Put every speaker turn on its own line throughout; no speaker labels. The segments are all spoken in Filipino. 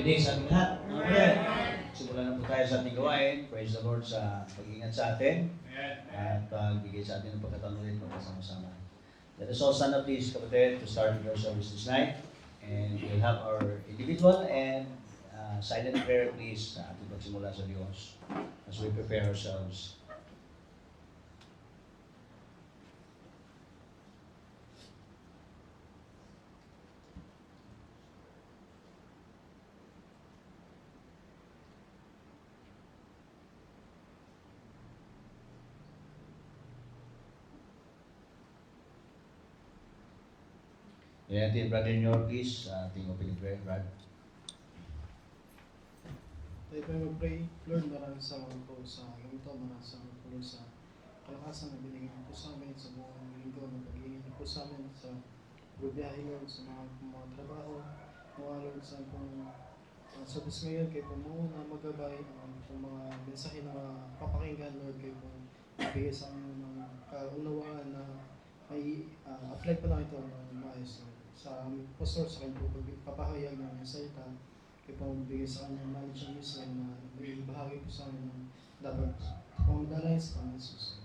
evening sa ating lahat. Amen. Simulan na po tayo sa ating gawain. Praise the Lord sa pag-ingat sa atin. At pagbigay sa atin ng pagkataon ulit magkasama-sama. Let us all stand up, please, kapatid, to start with our service this night. And we'll have our individual and silent prayer, please, sa ating pagsimula sa Diyos as we prepare ourselves. Yan ating brother Nyor, please, sa ating opening prayer, Brad.
Tayo tayo mag-pray. Lord, maraming salamat po sa ganito. Maraming salamat po sa kalakasan na binigyan po sa amin sa buong linggo na pag-iingat po sa amin sa bubiyahe, Lord, sa mga trabaho. Mga Lord, sa service ngayon, kayo po muna magabay ang mga mensahe na papakinggan, Lord, kayo po ibigay sa amin ng kaunawaan na may apply pa lang ito ng maayos, Lord. Sa aming pastor, sa kanyang papahayag ng salita, kayo po magbigay sa kanyang knowledge and wisdom na may bahagi po sa amin ng dapat pamadalan sa Panginoon Jesus.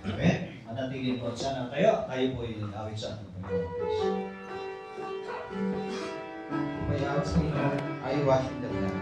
Amen. At natigil po sana tayo po yung awit sa ating Panginoon, please.
By asking Lord, I wash in the blood.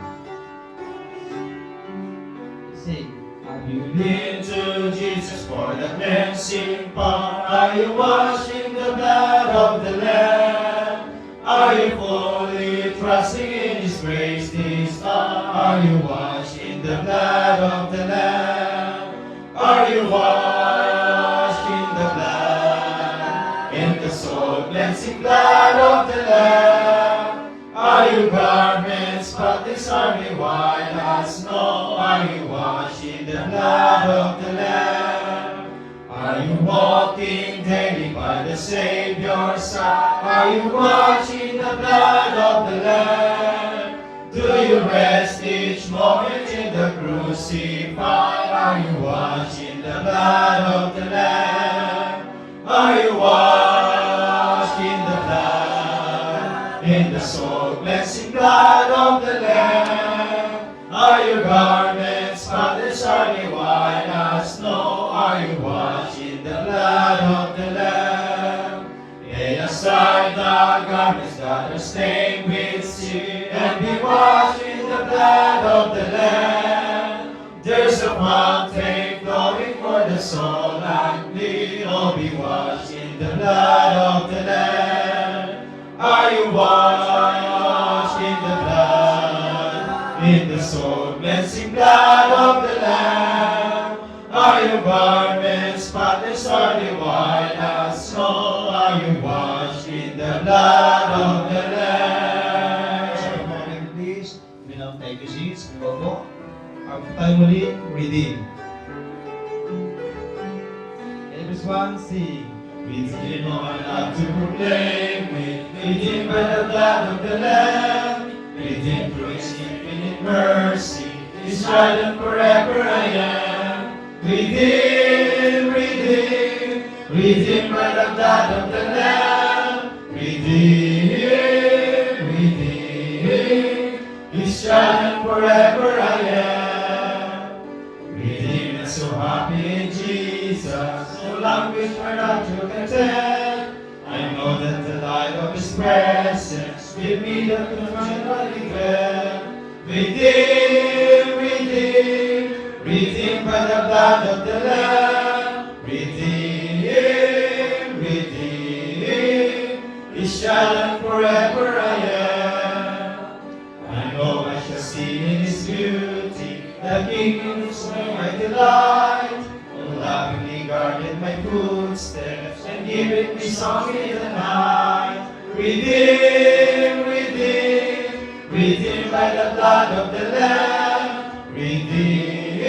Sing.
Have you been to Jesus for the cleansing power? Are you washed in the blood of the Lamb? Are you fully trusting in His grace this hour? Are you washed in the blood of the Lamb? Are you washed in the blood, in the soul cleansing blood of the Lamb? Are you garments spotless, are you white as snow? Are you washed in the blood of the Lamb? Are you walking daily by the Savior's side? Are you washed in the blood of the Lamb? Do you rest each moment in the crucified? Are you washed in the blood of the Lamb? Are you washed in the blood, in the soul cleansing blood of the Lamb? Are your garments spotless, are they white as snow? Are you washed in the blood of the Lamb? Lay aside the garments that are stained with sin, and be washed in the blood of the Lamb. There's a fountain flowing for the soul and me. Oh, be washed in the blood of the Lamb. Are you washed in the blood, in the soul cleansing blood of the Lamb? Are your garments spotless, are they white as snow? Are you washed in the blood of the Lamb?
Sa pagmamahal, please, minang tayo seats, po. Ang tayo muli, redeem.
Everyone sing.
We did not have to proclaim it, redeemed by the blood of the Lamb, redeemed through His infinite mercy, His right and forever I am. Redeemed, redeemed, redeemed by the blood of the Lamb, redeemed, redeemed, His right and forever I am. Redeemed and so happy in Jesus, no language whereof to contend. I know that the light of His presence will be the continually well. Redeemed, redeemed, redeemed by the blood of the Lamb. Redeemed, redeemed, His child and forever I am. I know I shall see in His beauty the King in whose name I delight. Oh, lovingly guarded my footsteps and given me song in the night. Redeemed, redeemed, redeemed by the blood of the Lamb. Redeemed,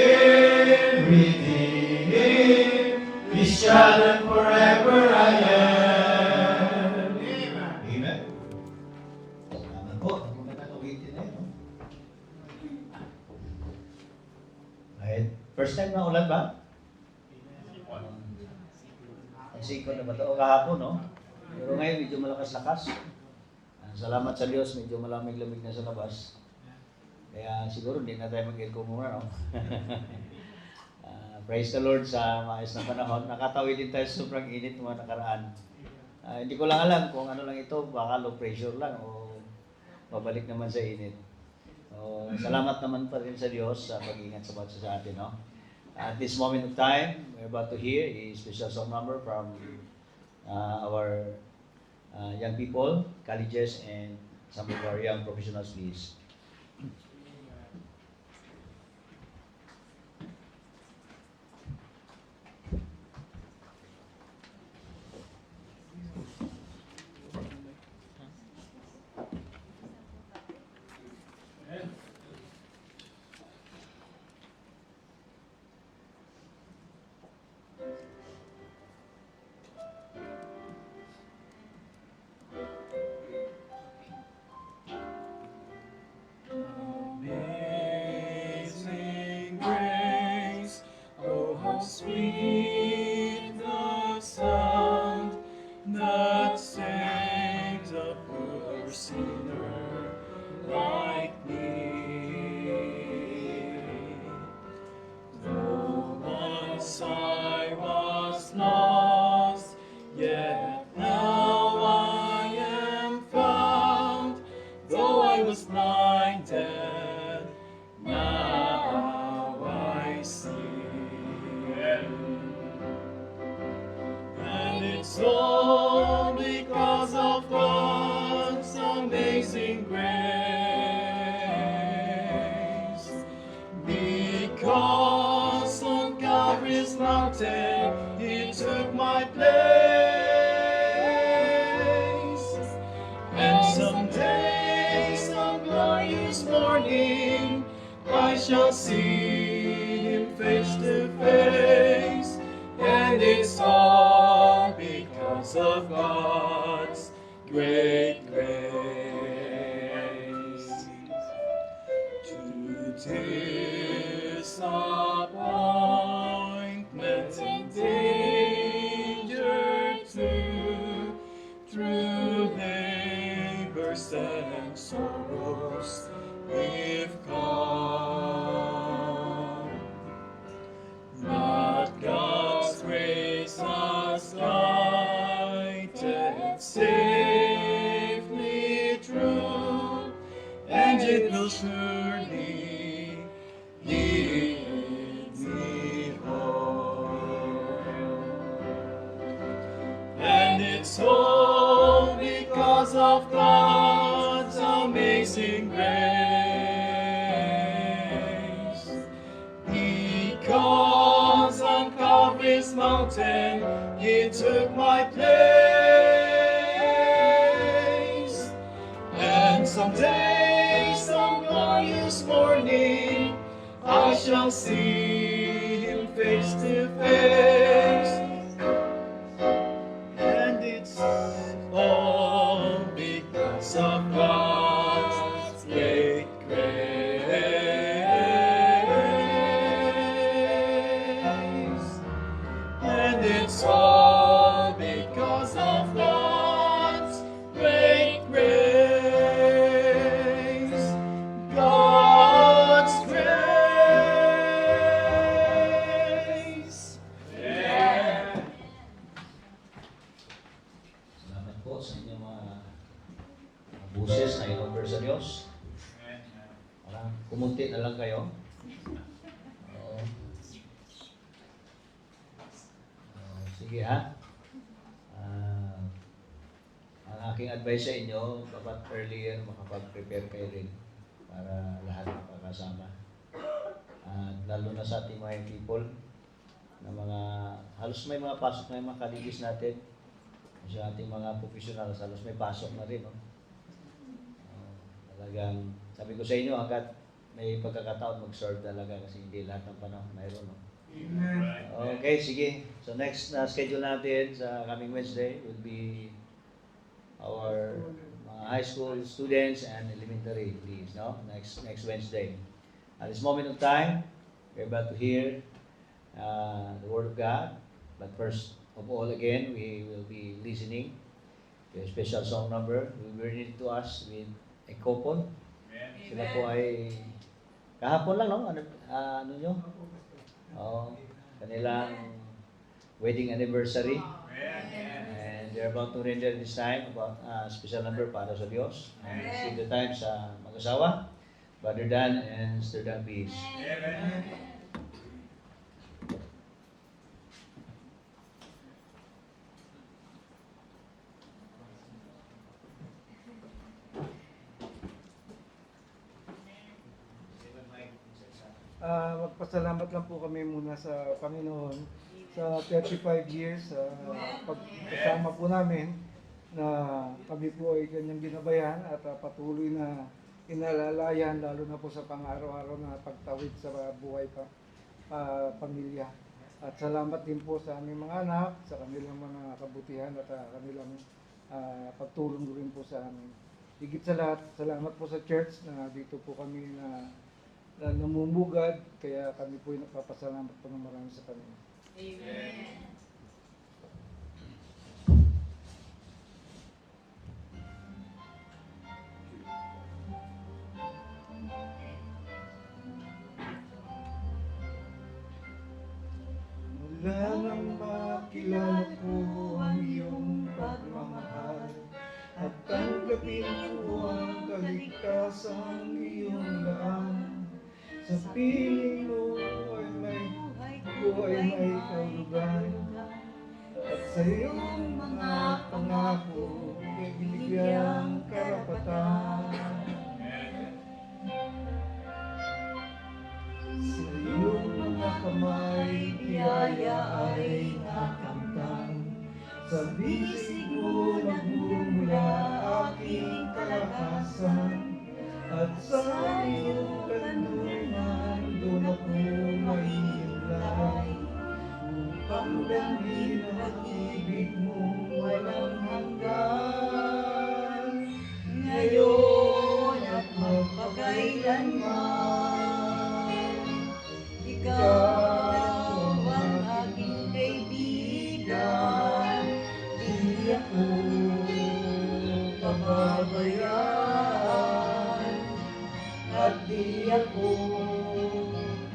redeemed, His child and forever I am.
Amen. Salamat po. Magandang ulitin na yun, no? Right. First time na ulan ba? Ang siko na ba ito? O kahapon, no? Pero ngayon, medyo malakas-lakas. Salamat sa Diyos, medyo malamig-lamig na sa labas. Kaya siguro hindi na tayo mag-aircon muna, no? Praise the Lord sa maayos na panahon. Nakatawid din tayo sa sobrang init ng mga nakaraan. Hindi ko lang alam kung ano lang ito, baka low pressure lang o babalik naman sa init. So, salamat naman pa rin sa Diyos sa pag-iingat sa bawat isa sa atin, no? At this moment of time, we're about to hear a special song number from our young people, colleges, and some of our young professionals, please.
Amazing grace, oh how sweet the sound that saved a poor sinner like me. Though once I was lost, yet now I am found. Though I was blinded, now I see. And it's all because of God's amazing grace. Because on Calvary's mountain He took my place. And someday, some glorious morning, I shall see Him face to face. And it's all because of God's great grace. To disappointment and danger too, through labors and sorrows we've come. But God's grace has guided safely through, and it will surely lead me home. And it's all because of God's amazing grace. Because on Calvary's mountain He took my place. And someday, some glorious morning, I shall see Him face to face. And it's all because of God's great grace. And it's all because of God's great grace. God's grace. Yeah.
Salamat po sa inyong mga buses na in-offer sa Diyos. Parang kumunti na lang kayo. Oo. Sige ha. Ang aking advice sa inyo, dapat earlier makapag-prepare kayo rin para lahat makakasama. At lalo na sa ating mga people na mga, halos may mga pasok na yung mga kaligis natin. Sa ating mga professionals, halos may pasok na rin. No? Talagang, sabi ko sa inyo, hanggat may pagkakataon mag-serve talaga kasi hindi lahat ng panahon mayroon. No? Okay, sige. So next na schedule natin sa coming Wednesday will be our mga high school students and elementary, please, no? Next Wednesday. At this moment of time, we're about to hear the Word of God. But first of all, again, we will be listening to a special song number. We will read it to us with a couple. Sila po ay kahapon lang, no? Ano nyo? Oh, kanilang wedding anniversary. And they're about to render this time about special number para sa Diyos. And see the time sa mag-asawa, Brother Dan and Sister Dan Peace.
Magpasalamat lang po kami muna sa Panginoon sa 35 years pagkasama po namin na kami po ay kanyang ginabayan at patuloy na inalalayan lalo na po sa pang-araw-araw na pagtawid sa buhay pamilya. At salamat din po sa aming mga anak, sa kanilang mga kabutihan at kanilang pagtulong rin po sa amin. Higit sa lahat, salamat po sa church na dito po kami na namumugad, kaya kami po ay nagpapasalamat po ng marami sa kanila.
Amen.
Mula nang makilala ko ang iyong pagmamahal at tanggapin ko ang kaligtasang iyong daan. Sa piling mo ay may kaulugan at sa iyong mga pangako ay binigyang karapatan. Sa iyong mga kamay biyaya ay nakamtan. Sa bisig mo nagmumula aking kalakasan. At sa iyong kanlungan doon ako mahihimlay upang damhin ang pag-ibig mo walang hanggan. Ngayon at magpakailanman, ikaw ang aking kaibigan, di ako pababayaan. At di ako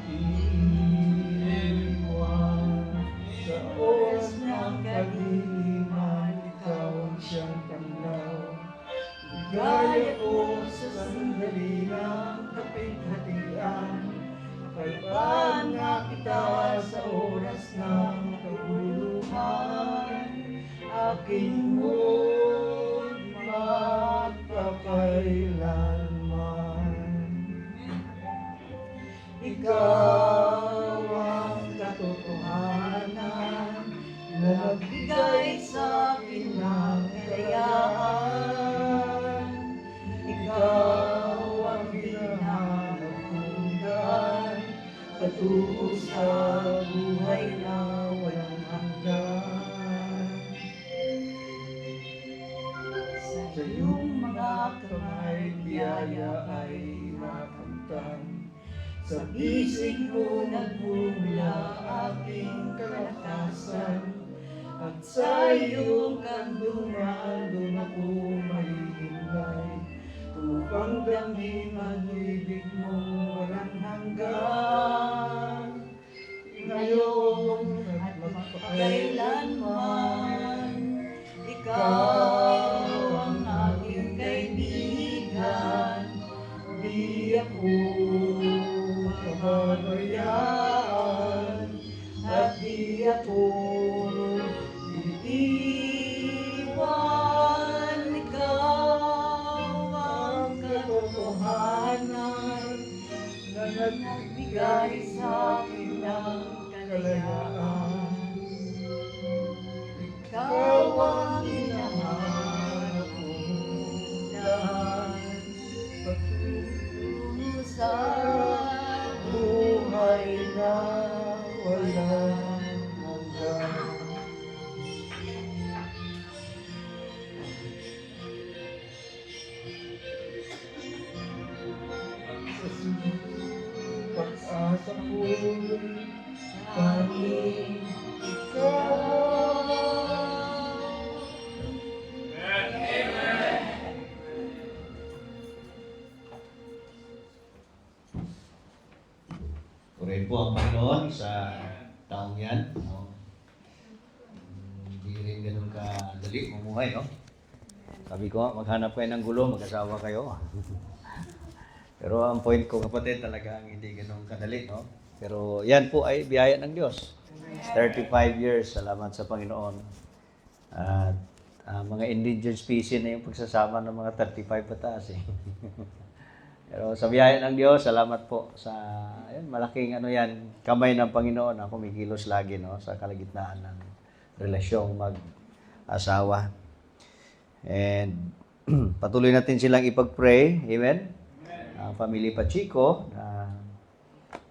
iiwan sa oras ng kadiliman, ikaw ang siyang tanglaw. Ligaya ko sa sandali ng kapig-hatian, kalpaan nga kita sa oras ng kaguluhan. Aking mo't magpakailanman. Ikaw ang katotohanan na nagbigay sa akin ng kalayaan. Ikaw ang hinahanap kong daan patungo sa buhay na walang hanggan. Sa iyong mga kamay biyaya ay makamtan. Sa bisig mo nagmumula aking kalakasan. At sa iyong kandungan doon ako mahihimlay upang damhin ang ibig mo walang hanggan. Ngayon at magpakailanman, ikaw ang aking kaibigan, di ako pababayaan at di ako iiwan. Ikaw ang katotohanan na nagbigay sa akin ng kalayaan. Ikaw ang hinahanap kong daan patungo sa buhay na walang hanggan. Pag-asa ko'y tanging ikaw.
po ang Panginoon sa taong yan. No? Hindi rin ganun kadali mamuhay, no? Sabi ko, maghanap kayo ng gulo, mag-asawa kayo. Pero ang point ko, kapatid, talagang hindi ganun kadali, no? Pero yan po ay biyaya ng Diyos. 35 years, salamat sa Panginoon. At mga endangered species na yung pagsasama ng mga 35 pataas, eh. Pero sa biyaya ng Diyos, salamat po sa malaking kamay ng Panginoon na kumikilos lagi, no, sa kalagitnaan ng relasyong mag-asawa. And patuloy natin silang ipag-pray. Amen? Ang Pamilya Pachico, na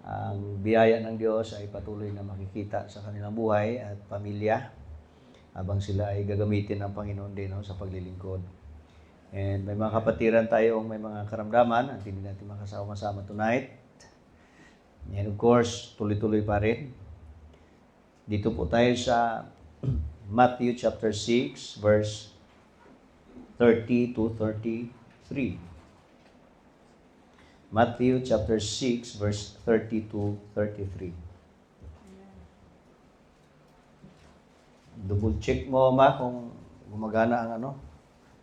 ang biyaya ng Diyos ay patuloy na makikita sa kanilang buhay at pamilya habang sila ay gagamitin ng Panginoon din, no, sa paglilingkod. And may mga kapatiran tayong may mga karamdaman at hindi natin makasama-sama tonight. And of course, tuloy-tuloy pa rin. Dito po tayo sa Matthew chapter 6, verse 30 to 33. Matthew chapter 6, verse 30 to 33. Double check mo, Ma, kung gumagana ang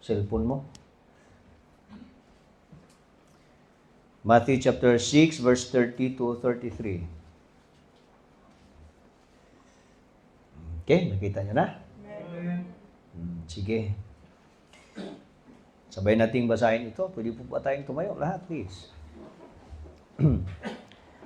cellphone mo. Matthew chapter 6, verse 30 to 33. Okay, nakita nyo na? Sige. Sabay nating basahin ito. Pwede po ba tayong tumayo? Lahat, please.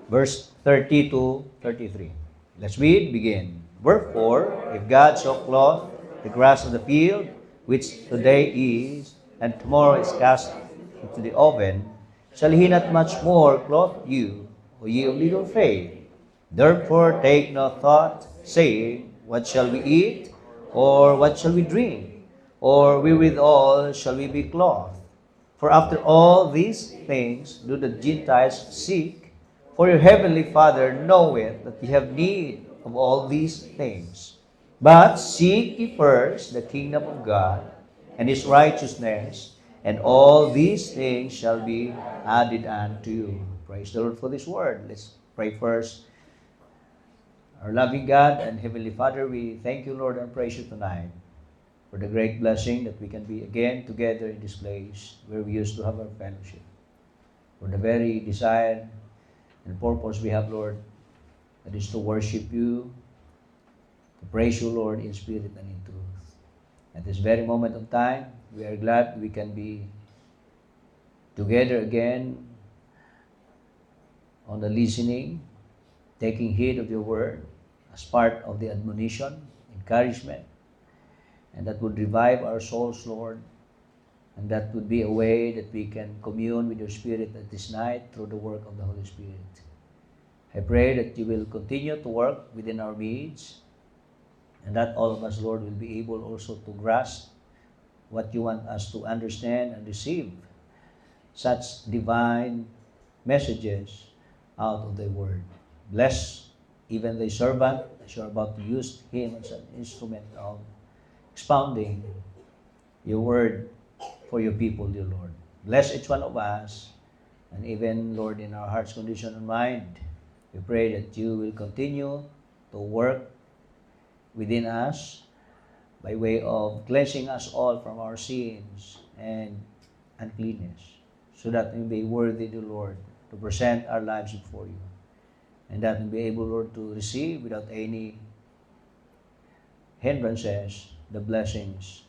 Verse 30 to 33. Let's read, begin. Wherefore, if God so clothe the grass of the field, which today is, and tomorrow is cast into the oven, shall he not much more clothe you, O ye of little faith? Therefore take no thought, saying, What shall we eat? Or what shall we drink? Or wherewithal shall we be clothed? For after all these things do the Gentiles seek, for your heavenly Father knoweth that ye have need of all these things. But seek ye first the kingdom of God, and his righteousness, and all these things shall be added unto you. Praise the Lord for this word. Let's pray first. Our loving God and Heavenly Father, we thank you, Lord, and praise you tonight for the great blessing that we can be again together in this place where we used to have our fellowship. For the very desire and purpose we have, Lord, that is to worship you, to praise you, Lord, in spirit and in truth. At this very moment of time, we are glad we can be together again on the listening, taking heed of your word as part of the admonition, encouragement, and that would revive our souls, Lord, and that would be a way that we can commune with your Spirit at this night through the work of the Holy Spirit. I pray that you will continue to work within our midst, and that all of us, Lord, will be able also to grasp what you want us to understand and receive such divine messages out of the word. Bless even the servant as you are about to use him as an instrument of expounding your word for your people, dear Lord. Bless each one of us, and even, Lord, in our heart's condition and mind, we pray that you will continue to work within us by way of cleansing us all from our sins and uncleanness, so that we may be worthy, dear Lord, to present our lives before you, and that we be able, Lord, to receive without any hindrances the blessings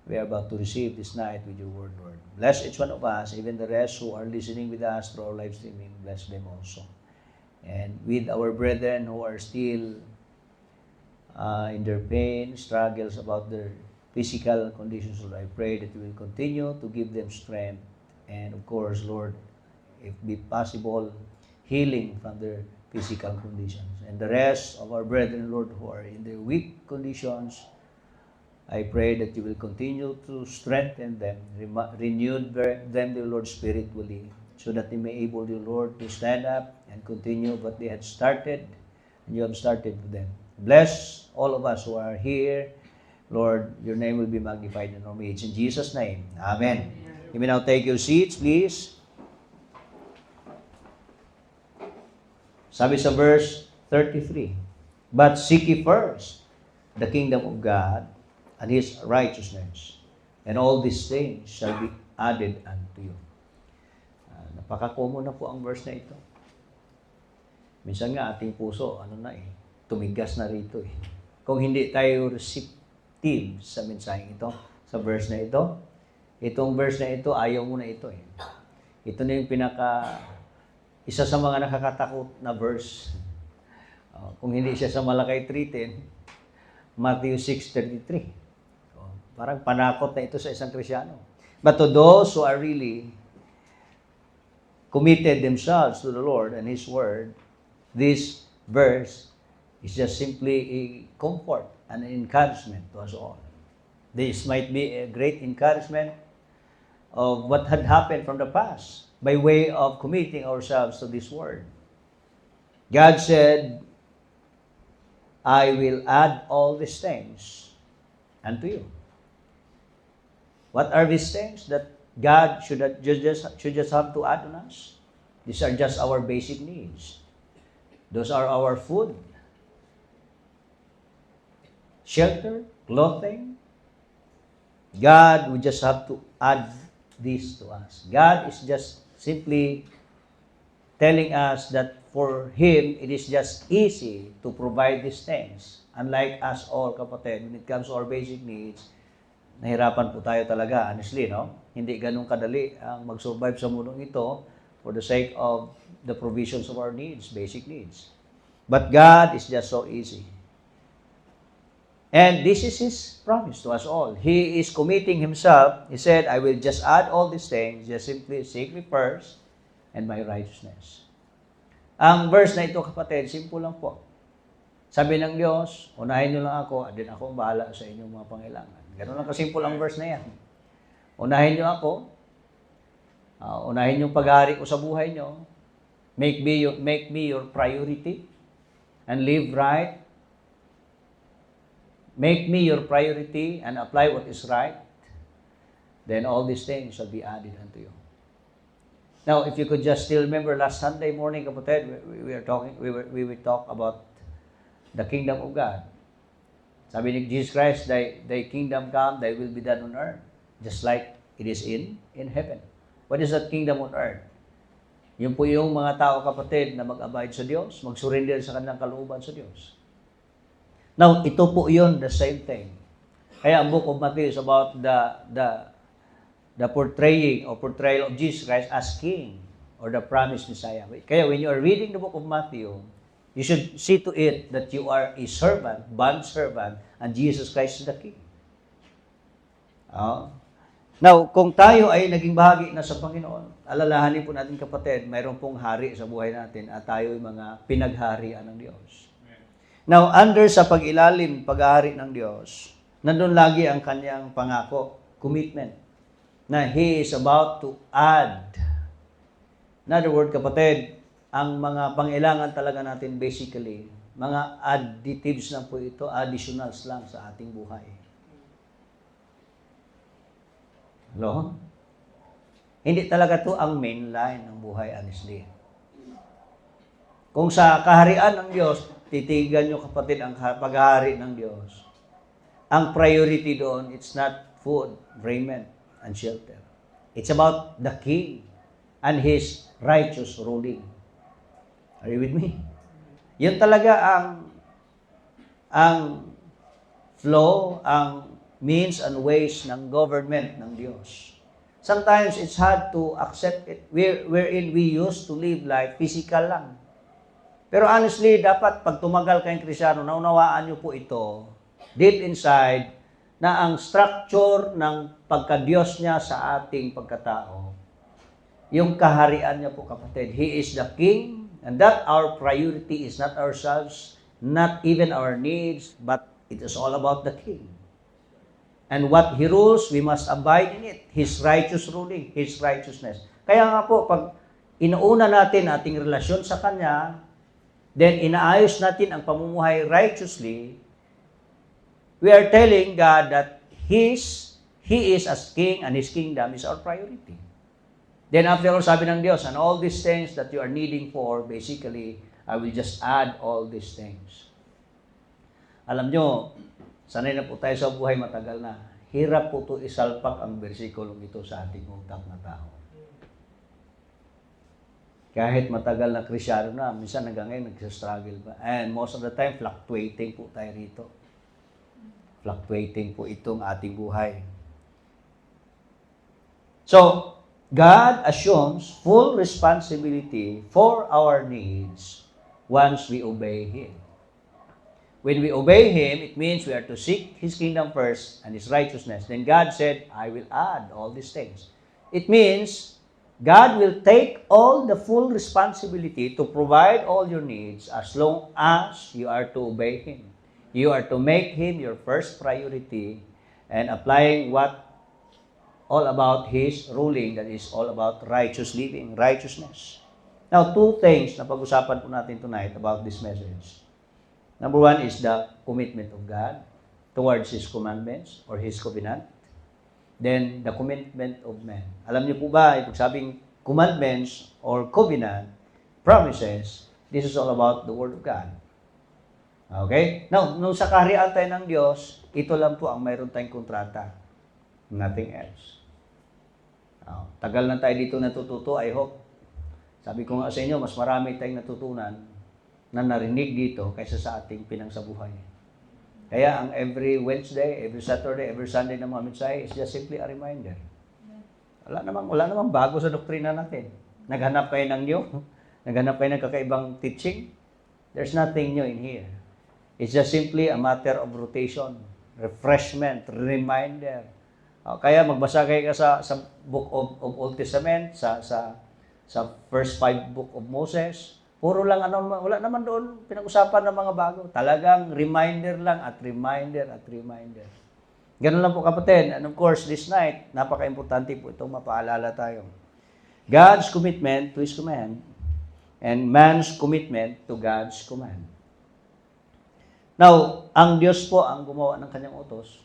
we are about to receive this night with your word, Lord. Bless each one of us, even the rest who are listening with us through our live streaming. Bless them also. And with our brethren who are still in their pain, struggles about their physical conditions, Lord, I pray that you will continue to give them strength. And of course, Lord, if be possible, healing from their physical conditions. And the rest of our brethren, Lord, who are in their weak conditions, I pray that you will continue to strengthen them, renew them, dear Lord, spiritually, so that they may able, dear Lord, to stand up and continue what they had started, and you have started with them. Bless all of us who are here. Lord, your name will be magnified in our midst. In Jesus' name, amen. You may now take your seats, please. Sabi sa verse 33, "But seek ye first the kingdom of God and His righteousness, and all these things shall be added unto you." Napaka-common na po ang verse na ito. Minsan nga ating puso, tumigas na rito eh. Kung hindi tayo receptive sa mensaheng ito, sa verse na ito, itong verse na ito, ayaw mo na ito eh. Ito na yung isa sa mga nakakatakot na verse. Kung hindi siya sa Malakay 3:10, Matthew 6:33. Parang panakot na ito sa isang Kristyano. But to those who are really committed themselves to the Lord and His Word, this verse is just simply a comfort and an encouragement to us all. This might be a great encouragement of what had happened from the past by way of committing ourselves to this Word. God said, "I will add all these things unto you." What are these things that God should just have to add on us? These are just our basic needs. Those are our food, shelter, clothing. God would just have to add this to us. God is just simply telling us that for Him, it is just easy to provide these things. Unlike us all, kapatid, when it comes to our basic needs, nahirapan po tayo talaga, honestly, no? Hindi ganun kadali ang mag-survive sa mundong ito for the sake of the provisions of our needs, basic needs. But God is just so easy. And this is His promise to us all. He is committing Himself. He said, "I will just add all these things, just simply seek me first and my righteousness." Ang verse na ito, kapatid, simple lang po. Sabi ng Diyos, unahin niyo lang ako, at din ako bahala sa inyong mga pangailangan. Ganun lang kasimple ang verse na yan. Unahin niyo ako, unahin yung paghari ko sa buhay niyo, make me your priority, and live right. Make me your priority and apply what is right. Then all these things shall be added unto you. Now, if you could just still remember last Sunday morning, kapatid, we will talk about the kingdom of God. Sabi ni Jesus Christ, thy kingdom come, thy will be done on earth, just like it is in heaven. What is that kingdom on earth? Yun po yung mga tao, kapatid, na mag-abide sa Diyos, mag-surrender sa kanilang kalooban sa Diyos. Now, ito po yun, the same thing. Kaya ang book of Matthew is about the portrayal of Jesus Christ as King or the promised Messiah. Kaya when you are reading the book of Matthew, you should see to it that you are a servant, bond servant, and Jesus Christ is the King. Now, kung tayo ay naging bahagi na sa Panginoon, alalahanin po natin, kapatid, mayroon pong hari sa buhay natin at tayo ay mga pinagharian ng Diyos. Now, under sa pag-ilalim, pag-ahari ng Diyos, nandun lagi ang kanyang pangako, commitment, na He is about to add. In other words, kapatid, ang mga pangailangan talaga natin basically, mga additives lang po ito, additionals lang sa ating buhay. Hello? Hindi talaga to ang main line ng buhay, honestly. Kung sa kaharian ng Diyos, titigan nyo, kapatid, ang paghahari ng Diyos. Ang priority doon, it's not food, raiment, and shelter. It's about the King and His righteous ruling. Are you with me? Yun talaga ang flow, ang means and ways ng government ng Diyos. Sometimes it's hard to accept it, wherein we used to live life physical lang. Pero honestly, dapat pag tumagal kayong Kristyano, naunawaan nyo po ito, deep inside, na ang structure ng pagka-Diyos niya sa ating pagkatao, yung kaharian niya po, kapatid, He is the King, and that our priority is not ourselves, not even our needs, but it is all about the King. And what He rules, we must abide in it. His righteous ruling, His righteousness. Kaya nga po, pag inuuna natin ating relasyon sa Kanya, then inaayos natin ang pamumuhay righteously, we are telling God that He is as King and His kingdom is our priority. Then after all, sabi ng Diyos, and all these things that you are needing for, basically, I will just add all these things. Alam nyo, sanay na po tayo sa buhay matagal na. Hirap po ito isalpak ang bersikulong ito sa ating utak na tao. Kahit matagal na Krisyano na, minsan hanggang ngayon nagsastruggle pa. And most of the time, fluctuating po tayo rito. Fluctuating po itong ating buhay. So, God assumes full responsibility for our needs once we obey Him. When we obey Him, it means we are to seek His kingdom first and His righteousness. Then God said, I will add all these things. It means God will take all the full responsibility to provide all your needs as long as you are to obey Him. You are to make Him your first priority and applying what all about His ruling, that is all about righteous living, righteousness. Now, two things na pag-usapan po natin tonight about this message. Number one is the commitment of God towards His commandments or His covenant. Then, the commitment of man. Alam niyo po ba, pag sabing commandments or covenant, promises, this is all about the Word of God. Okay? Now, nung sa kaharian tayo ng Diyos, ito lang po ang mayroon tayong kontrata. Nothing else. Tagal na tayo dito natututo, I hope. Sabi ko nga sa inyo, mas marami tayong natutunan na narinig dito kaysa sa ating pinangsabuhay. Kaya ang every Wednesday, every Saturday, every Sunday na mga mensahe is just simply a reminder. Wala namang bago sa doktrina natin. Naghanap kayo ng new, naghanap kayo ng kakaibang teaching. There's nothing new in here. It's just simply a matter of rotation, refreshment, reminder. Kaya magbasa kayo sa book of Old Testament, sa first 5 book of Moses. Puro lang wala naman doon pinag-usapan ng mga bago. Talagang reminder lang at reminder at reminder. Ganun lang po kapatid. And of course, this night, napaka-importante po itong mapaalala tayo. God's commitment to His command and man's commitment to God's command. Now, ang Diyos po ang gumawa ng kanyang utos.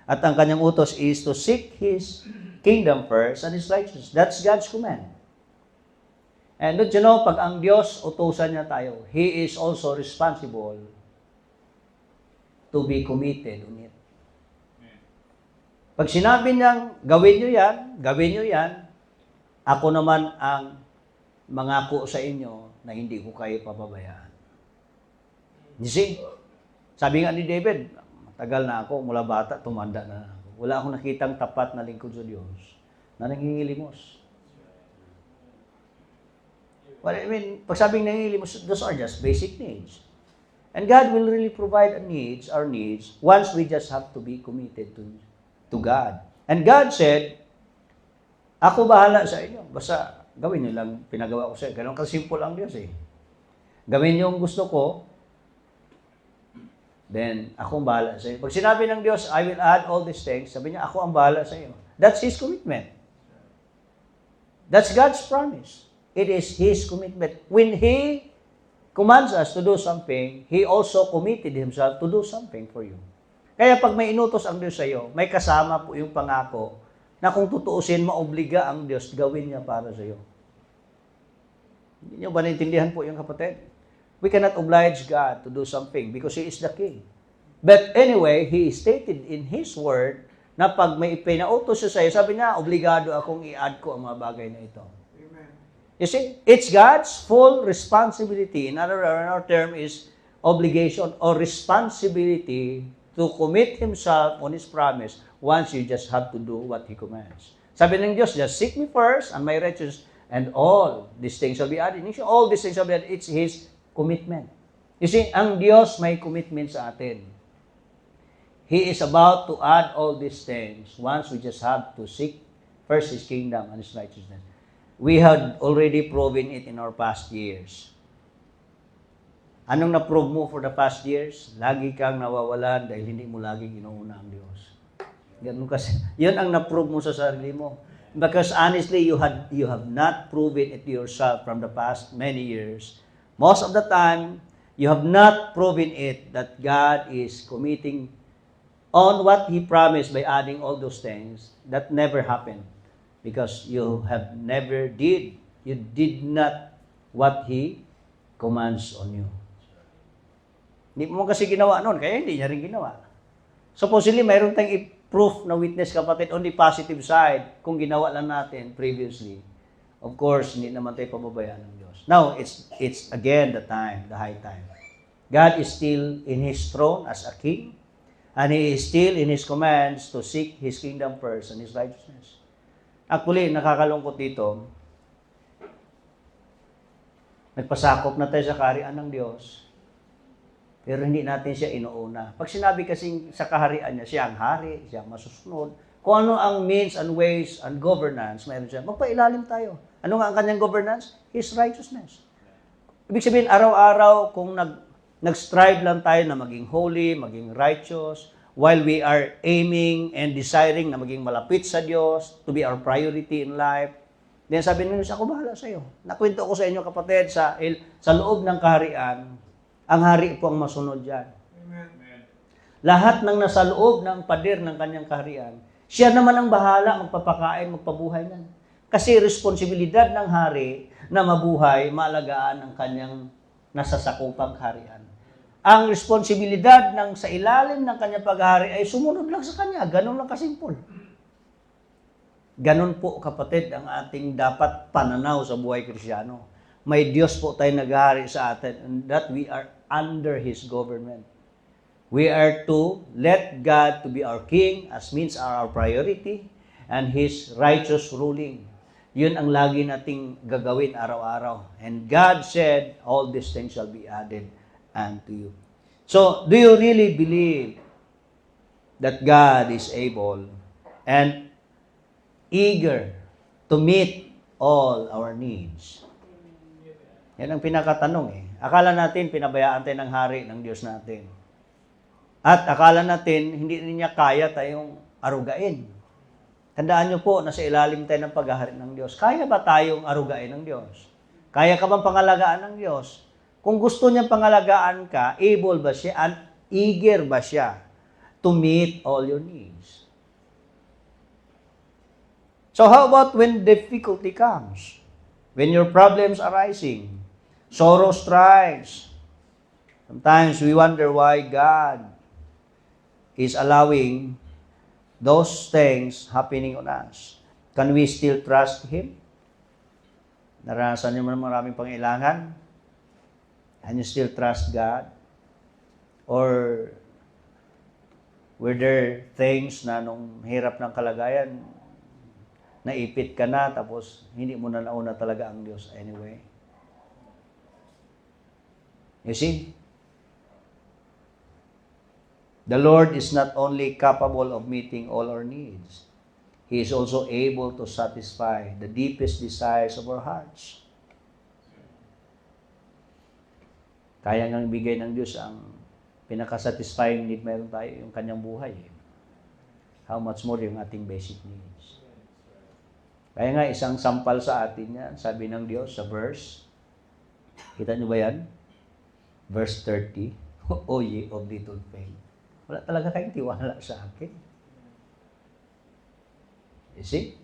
At ang kanyang utos is to seek His kingdom first and His righteousness. That's God's command. And don't you know, pag ang Diyos utusan niya tayo, He is also responsible to be committed on it. Pag sinabi niyang, gawin niyo yan, ako naman ang mangako sa inyo na hindi ko kayo pababayaan. You see? Sabi nga ni David, matagal na ako, mula bata, tumanda na ako. Wala akong nakitang tapat na lingkod sa Diyos na nangingilimos. Well, I mean, pag sabing nangingilimos, those are just basic needs. And God will really provide our needs, once we just have to be committed to God. And God said, ako bahala sa inyo. Basta gawin niyo lang pinagawa ko sa inyo. Ganun kasimple ang Diyos eh. Gawin niyo ang gusto ko, then ako ang bahala sa inyo. Pag sinabi ng Diyos, I will add all these things, sabi niya, ako ang bahala sa inyo. That's His commitment. That's God's promise. It is His commitment. When He commands us to do something, He also committed Himself to do something for you. Kaya pag may inutos ang Diyos sa iyo, may kasama po yung pangako na kung tutuusin, maobliga ang Diyos, gawin niya para sa iyo. Hindi niyo ba naintindihan po yung kapatid? We cannot oblige God to do something because He is the King. But anyway, He stated in His Word na pag may pinautos siya sa iyo, sabi niya, obligado akong i-add ko ang mga bagay na ito.
Amen.
You see, it's God's full responsibility. Another term is obligation or responsibility to commit Himself on His promise once you just have to do what He commands. Sabi ng Diyos, just seek me first and my righteousness, and all these things shall be added. All these things shall be added. It's His commitment. You see, ang Diyos may commitment sa atin. He is about to add all these things once we just have to seek first His kingdom and His righteousness. We had already proven it in our past years. Anong na-prove mo for the past years? Lagi kang nawawalan dahil hindi mo laging inuuna ang Diyos. Ganun kasi. Yun ang na-prove mo sa sarili mo. Because honestly, you have not proven it yourself from the past many years. Most of the time, you have not proven it that God is committing on what He promised by adding all those things. That never happened. Because you did not what He commands on you. Hindi mo kasi ginawa noon, kaya hindi niya rin ginawa. Supposedly, mayroon tayong proof na witness, kapatid, on the positive side, kung ginawa lang natin previously. Of course, hindi naman tayo pababayaan ng Diyos. Now, it's again the high time. God is still in His throne as a king, and He is still in His commands to seek His kingdom first and His righteousness. Actually, nakakalungkot dito, nagpasakop na tayo sa kaharian ng Diyos, pero hindi natin siya inuuna. Pag sinabi kasing sa kaharian niya, siya ang hari, siya ang masusunod, kung ano ang means and ways and governance, mayroon siya, magpailalim tayo. Ano nga ang kanyang governance? His righteousness. Ibig sabihin, araw-araw, kung nag-strive lang tayo na maging holy, maging righteous, while we are aiming and desiring na maging malapit sa Diyos, to be our priority in life, then sabi nila, ako bahala sa iyo. Nakwento ko sa inyo, kapatid, sa loob ng kaharian, ang hari po ang masunod dyan.
Amen.
Lahat ng nasa loob ng pader ng kanyang kaharian, siya naman ang bahala, magpapakain, magpabuhay niyan. Kasi responsibilidad ng hari na mabuhay, maalagaan ang kanyang nasasakupang kaharian. Ang responsibilidad ng sa ilalim ng kanyang paghari ay sumunod lang sa kanya. Ganun lang kasimpol. Ganun po, kapatid, ang ating dapat pananaw sa buhay Kristiyano. May Diyos po tayo naghahari sa atin, and that we are under His government. We are to let God to be our King as means our priority and His righteous ruling. Yun ang lagi nating gagawin araw-araw. And God said, all these things shall be added unto you. So, do you really believe that God is able and eager to meet all our needs? Yan ang pinakatanong eh. Akala natin, pinabayaan tayo ng hari ng Diyos natin. At akala natin, hindi niya kaya tayong arugain. Tandaan niyo po, nasa ilalim tayo ng paghahari ng Diyos. Kaya ba tayong arugain ng Diyos? Kaya ka bang pangalagaan ng Diyos? Kung gusto niyang pangalagaan ka, able ba siya and eager ba siya to meet all your needs? So how about when difficulty comes? When your problems are rising, sorrow strikes. Sometimes we wonder why God is allowing those things happening on us. Can we still trust Him? Naranasan niyo man maraming pangailangan? Can you still trust God? Or were there things na nung hirap ng kalagayan, naipit ka na, tapos hindi mo na nauna talaga ang Diyos anyway? You see? The Lord is not only capable of meeting all our needs, He is also able to satisfy the deepest desires of our hearts. Kaya ngang bigay ng Diyos ang pinaka-satisfying need meron tayo, yung kanyang buhay. How much more yung ating basic needs. Kaya nga, isang sampal sa atin yan, sabi ng Diyos sa verse, kita nyo ba yan? Verse 30, O ye of little faith. Wala talaga kayong tiwala sa akin. You see?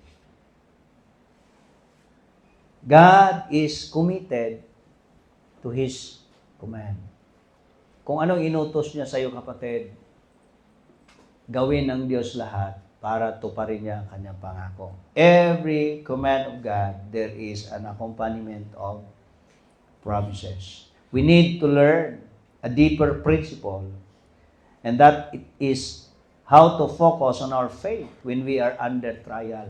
God is committed to His command. Kung anong inutos niya sa iyo, kapatid, gawin ng Diyos lahat para tuparin niya ang kanyang pangako. Every command of God, there is an accompaniment of promises. We need to learn a deeper principle, and that it is how to focus on our faith when we are under trial.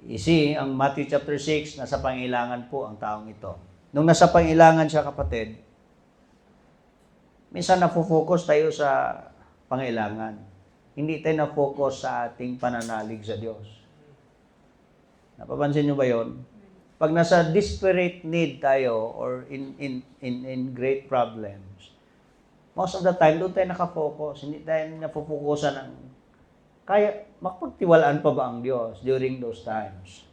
You see, ang Matthew chapter 6, nasa pangailangan po ang taong ito. Nung nasa pangailangan siya, kapatid, minsan nafo-focus tayo sa pangailangan. Hindi tayo na-focus sa ating pananalig sa Diyos. Napapansin nyo ba yon? Pag nasa desperate need tayo or in great problems, most of the time, doon tayo nakafocus. Hindi tayo napofokusan ng, kaya, makapagtiwalaan pa ba ang Diyos during those times?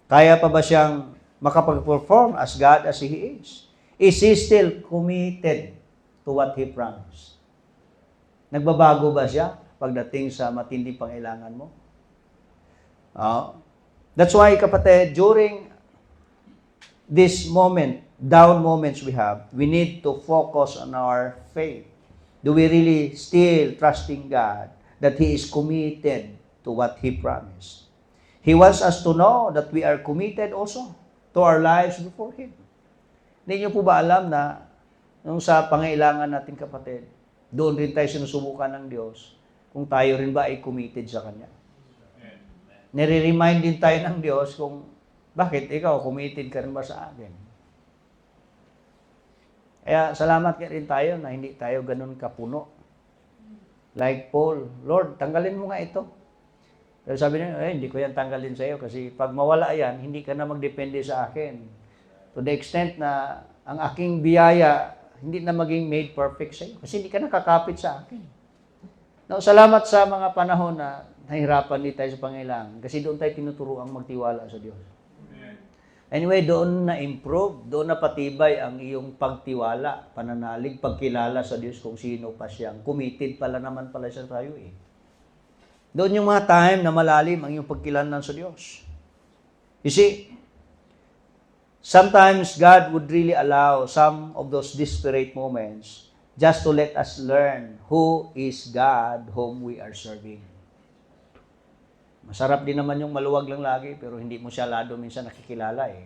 Kaya pa ba siyang makapag-perform as God as He is? Is He still committed to what He promised? Nagbabago ba siya pagdating sa matinding pangailangan mo? That's why, kapatid, during this moment down moments we have, we need to focus on our faith. Do we really still trusting God that He is committed to what He promised? He wants us to know that we are committed also to our lives before Him. Hindi niyo po ba alam na nung sa pangailangan natin kapatid, doon rin tayo sinusubukan ng Diyos kung tayo rin ba ay committed sa Kanya. Nire-remind din tayo ng Diyos kung bakit ikaw committed ka rin ba sa akin. Kaya salamat ka rin tayo na hindi tayo ganun kapuno. Like Paul, Lord, tanggalin mo nga ito. Pero sabi niya, hindi ko yan tanggalin sa iyo kasi pag mawala yan, hindi ka na magdepende sa akin. To the extent na ang aking biyaya, hindi na maging made perfect sa iyo kasi hindi ka nakakapit sa akin. Now, salamat sa mga panahon na nahirapan din tayo sa pangailangan kasi doon tayo tinuturuang magtiwala sa Diyos. Anyway, doon na-improve, doon na patibay ang iyong pagtiwala, pananalig, pagkilala sa Diyos kung sino pa siyang. Committed pala naman pala siya tayo eh. Doon yung mga time na malalim ang iyong pagkilalan sa Diyos. You see, sometimes God would really allow some of those desperate moments just to let us learn who is God whom we are serving. Masarap din naman yung maluwag lang lagi, pero hindi mo siya lado minsan nakikilala eh.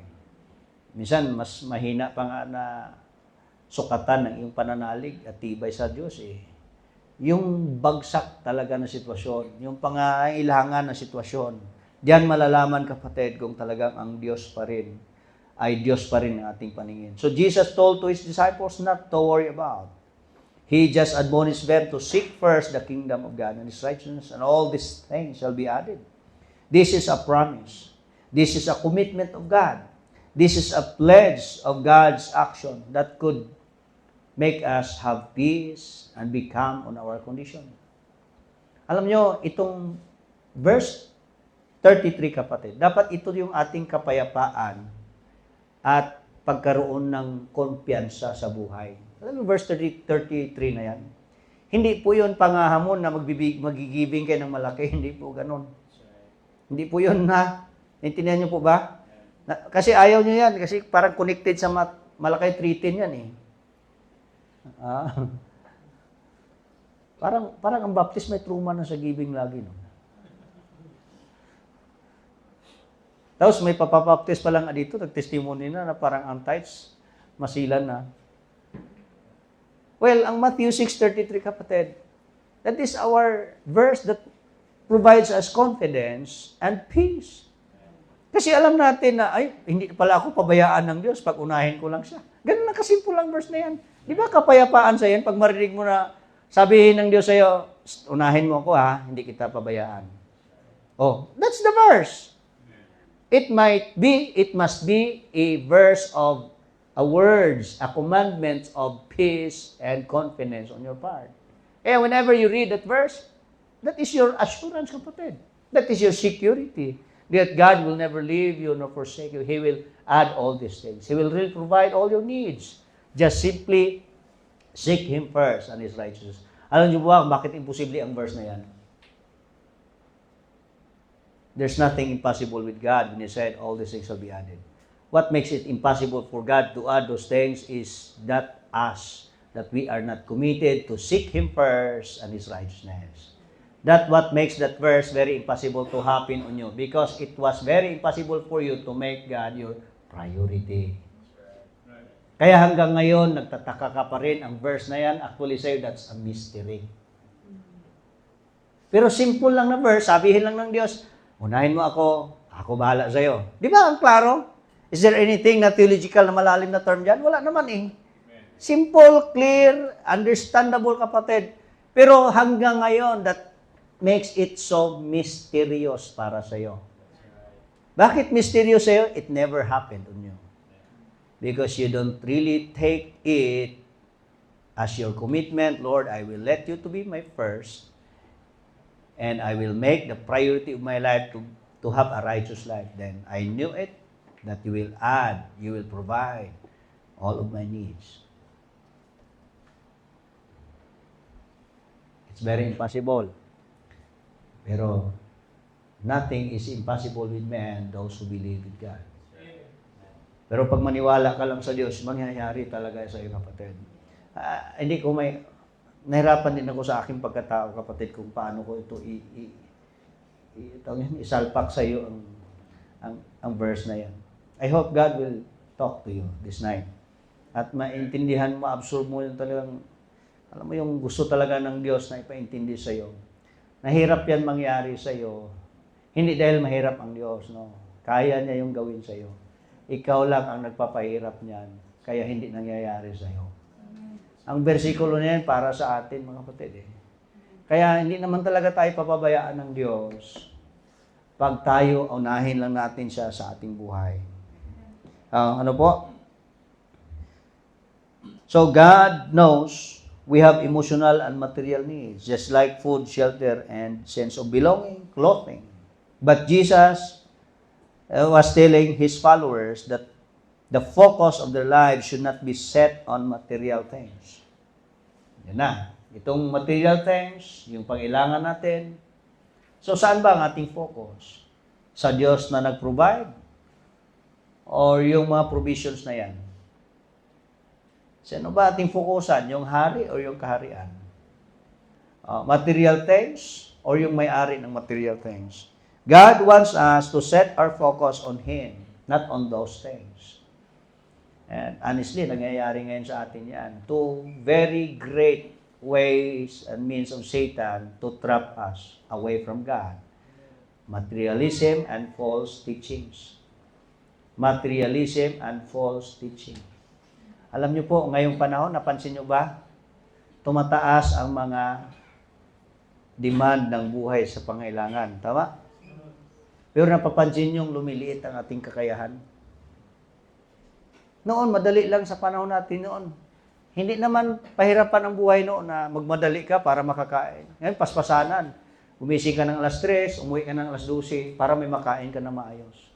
Minsan, mas mahina pa nga na sukatan ng iyong pananalig at tibay sa Diyos eh. Yung bagsak talaga na sitwasyon, yung pangailangan na sitwasyon, diyan malalaman kapatid kung talagang ang Diyos pa rin ay Diyos pa rin ang ating paningin. So Jesus told to His disciples not to worry about. He just admonished them to seek first the kingdom of God and His righteousness, and all these things shall be added. This is a promise. This is a commitment of God. This is a pledge of God's action that could make us have peace and be calm on our condition. Alam nyo, itong verse 33 kapatid, dapat ito yung ating kapayapaan at pagkaroon ng kumpiyansa sa buhay. Alam mo, verse 33 na yan. Hindi po yun pangahamon na magigiving kayo ng malaki. Hindi po ganun. Hindi po yun na. Intindihan niyo po ba? Kasi ayaw niyo yan. Kasi parang connected sa malaki 310 yan eh. Parang ang baptist may truma na sa giving lagi. No? Tapos may papabaptist pa lang dito. Nag-testimony na parang ang tithes masilan na. Well, ang Matthew 6:33 kapatid, that is our verse that provides us confidence and peace. Kasi alam natin na, hindi pala ako pabayaan ng Diyos pag unahin ko lang siya. Ganun lang kasimple lang verse na yan. Di ba kapayapaan sa yan pag marinig mo na sabihin ng Diyos sa'yo, unahin mo ako ha, hindi kita pabayaan. Oh, that's the verse. It must be a verse of words, a commandment of peace and confidence on your part. And whenever you read that verse, that is your assurance, kapatid. That is your security. That God will never leave you nor forsake you. He will add all these things. He will really provide all your needs. Just simply seek Him first and His righteousness. Alam niyo ba bakit imposible ang verse na yan? There's nothing impossible with God when He said all these things will be added. What makes it impossible for God to add those things is that us, that we are not committed to seek Him first and His righteousness. That's what makes that verse very impossible to happen on you because it was very impossible for you to make God your priority. Kaya hanggang ngayon, nagtataka ka pa rin ang verse na yan. Actually sa'yo, that's a mystery. Pero simple lang na verse, sabihin lang ng Diyos, unahin mo ako bahala sa'yo. Di ba ang klaro? Is there anything na theological na malalim na term dyan? Wala naman eh. Simple, clear, understandable kapatid. Pero hanggang ngayon, that makes it so mysterious para sa'yo. Bakit mysterious sa'yo? It never happened on you. Because you don't really take it as your commitment. Lord, I will let you to be my first. And I will make the priority of my life to have a righteous life. Then I knew it, that you will add, you will provide all of my needs. It's very impossible. Pero nothing is impossible with man, those who believe in God. Pero pag maniwala ka lang sa Diyos, mangyayari talaga sa iyo, kapatid. Hindi ko nahirapan din ako sa aking pagkatao, kapatid, kung paano ko ito isalpak sa iyo ang verse na yan. I hope God will talk to you this night. At maintindihan mo, absorb mo yung talagang, alam mo yung gusto talaga ng Diyos na ipaintindi sa iyo. Nahirap yan mangyari sa iyo. Hindi dahil mahirap ang Diyos, no. Kaya niya yung gawin sa iyo. Ikaw lang ang nagpapahirap niyan, kaya hindi nangyayari sa iyo. Ang bersikulo na yan para sa atin, mga kapatid. Kaya hindi naman talaga tayo papabayaan ng Diyos pag tayo unahin lang natin siya sa ating buhay. Ano po? So God knows we have emotional and material needs, just like food, shelter, and sense of belonging, clothing. But Jesus was telling His followers that the focus of their lives should not be set on material things. Yan na. Itong material things, yung pangailangan natin. So, saan ba ang ating focus? Sa Diyos na nag-provide? Or yung mga provisions na yan? Sino ba ating fokusan? Yung hari o yung kaharian? Material things or yung may-ari ng material things? God wants us to set our focus on Him, not on those things. And honestly, nangyayari ngayon sa atin yan. Two very great ways and means of Satan to trap us away from God. Materialism and false teachings. Materialism and false teaching. Alam niyo po, ngayong panahon, napansin niyo ba? Tumataas ang mga demand ng buhay sa pangailangan. Tama? Pero napapansin niyong lumiliit ang ating kakayahan. Noon, madali lang sa panahon natin noon. Hindi naman pahirapan ang buhay noon na magmadali ka para makakain. Ngayon, paspasanan. Gumising ka ng alas 3, umuwi ka ng alas 12 para may makain ka na maayos.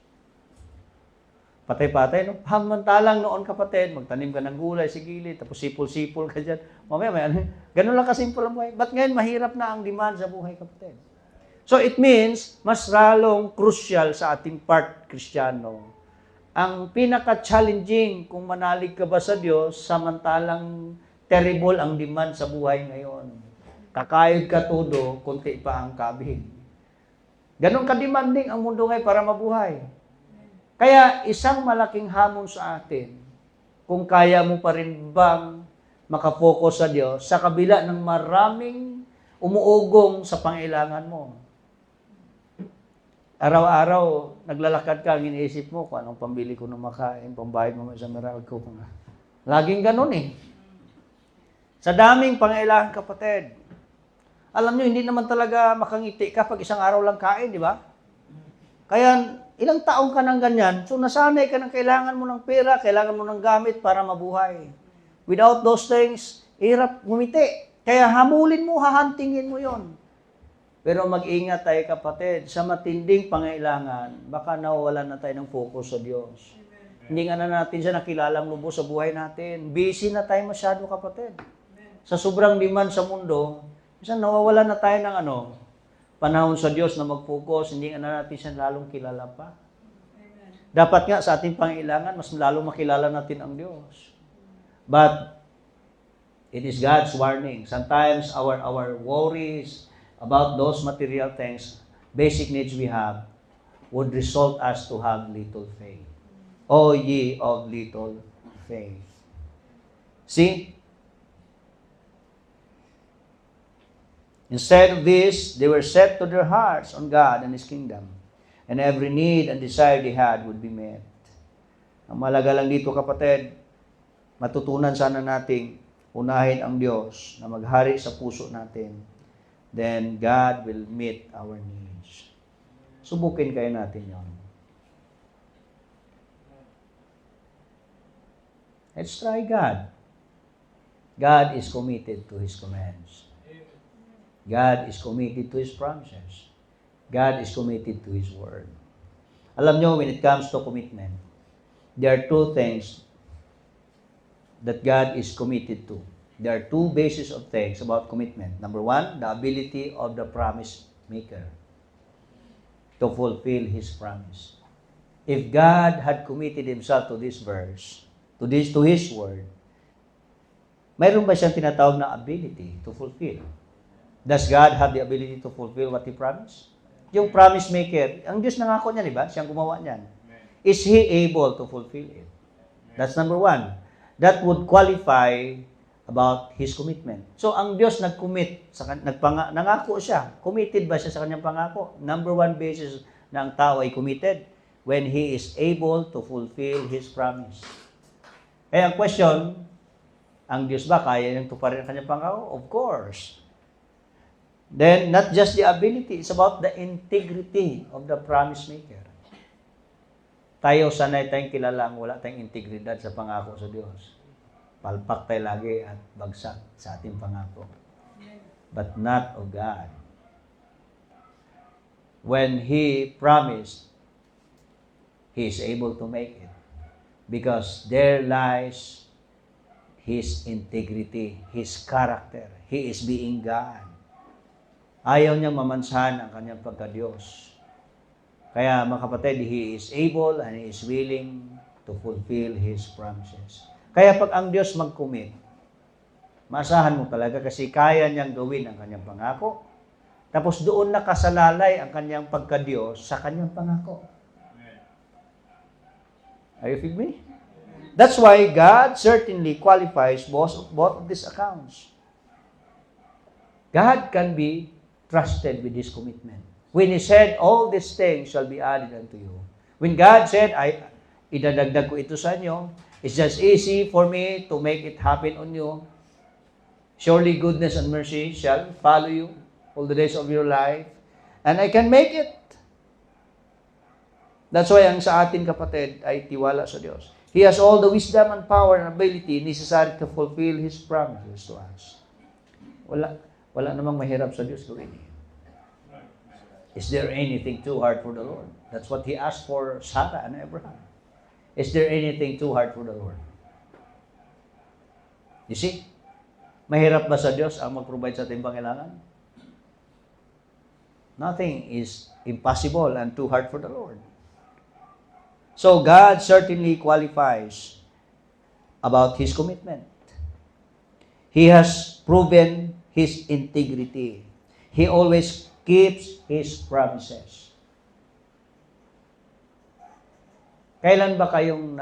Patay-patay, no? Hamantalang noon, kapatid, magtanim ka ng gulay sa gilid, tapos sipol-sipol ka dyan. Mamaya, may ano. Ganun lang kasimple ang buhay. But ngayon, mahirap na ang demand sa buhay, kapatid. So, it means, mas lalong crucial sa ating part, Kristiyano. Ang pinaka-challenging kung manalig ka ba sa Diyos, samantalang terrible ang demand sa buhay ngayon. Kakayod ka todo, kunti pa ang kabig. Ganon ka-demanding ang mundo ngayon para mabuhay. Kaya isang malaking hamon sa atin, kung kaya mo pa rin bang makapokus sa Diyos sa kabila ng maraming umuugong sa pangailangan mo. Araw-araw, naglalakad ka, iniisip mo kung anong pambili ko ng makain, pambayad mo sa meral ko. Laging ganun eh. Sa daming pangailangan, kapatid. Alam nyo, hindi naman talaga makangiti ka pag isang araw lang kain, di ba? Kaya, ilang taong ka ng ganyan, so nasanay ka ng kailangan mo ng pera, kailangan mo ng gamit para mabuhay. Without those things, hirap ngumiti. Kaya hamulin mo, hahantingin mo yon. Pero mag-ingat tayo, kapatid, sa matinding pangailangan, baka nawawalan na tayo ng focus sa Diyos. Hindi nga na natin siya nakilalang lubos sa buhay natin. Busy na tayo masyado, kapatid. Sa sobrang demand sa mundo, minsan nawawalan na tayo ng panahon sa Diyos na mag-focus, hindi nga na natin siya lalong kilala pa. Dapat nga sa ating pangailangan, mas lalong makilala natin ang Diyos. But, it is God's warning. Sometimes our worries about those material things, basic needs we have, would result us to have little faith. O ye of little faith. See? Instead of this, they were set to their hearts on God and His kingdom, and every need and desire they had would be met. Ang malaga lang dito, kapatid, matutunan sana nating unahin ang Diyos na maghari sa puso natin. Then God will meet our needs. Subukin kayo natin yon. Let's try God. God is committed to His commands. God is committed to His promises. God is committed to His word. Alam nyo, when it comes to commitment, there are two things that God is committed to. There are two bases of things about commitment. Number one, the ability of the promise maker to fulfill his promise. if God had committed Himself to this verse, to His word, mayroon ba siyang tinatawag na ability to fulfill? Does God have the ability to fulfill what He promised? Yung promise maker, ang Diyos nangako niya, di ba? Siyang gumawa niyan. Is He able to fulfill it? That's number one. That would qualify about His commitment. So, ang Diyos nag-commit, nangako siya. Committed ba siya sa kanyang pangako? Number one basis na ang tao ay committed when he is able to fulfill His promise. Kaya ang question, ang Diyos ba kaya niyang tuparin ang kanyang pangako? Of course. Then, not just the ability, it's about the integrity of the promise maker. Tayo, sanay tayong kilalang wala tayong integridad sa pangako sa Diyos. Palpak tayo lagi at bagsak sa ating pangako. But not of God. When He promised, He is able to make it. Because there lies His integrity, His character. He is being God. Ayaw niyang mamansahan ang kanyang pagka-Diyos. Kaya mga kapatid, He is able and He is willing to fulfill His promises. Kaya pag ang Diyos mag-commit, maasahan mo talaga kasi kaya niyang gawin ang kanyang pangako. Tapos doon nakasalalay ang kanyang pagka-Diyos sa kanyang pangako. Are you with me? That's why God certainly qualifies both of these accounts. God can be trusted with His commitment. When He said, all these things shall be added unto you. When God said, idadagdag ko ito sa inyo, it's just easy for me to make it happen on you. Surely goodness and mercy shall follow you all the days of your life. And I can make it. That's why ang sa atin kapatid ay tiwala sa Diyos. He has all the wisdom and power and ability necessary to fulfill His promises to us. Wala namang mahirap sa Diyos gawin. Is there anything too hard for the Lord? That's what He asked for Sarah and Abraham. Is there anything too hard for the Lord? You see? Mahirap ba sa Diyos ang mag-provide sa ating pangailangan? Nothing is impossible and too hard for the Lord. So God certainly qualifies about His commitment. He has proven His integrity. He always keeps His promises. Kailan ba kayong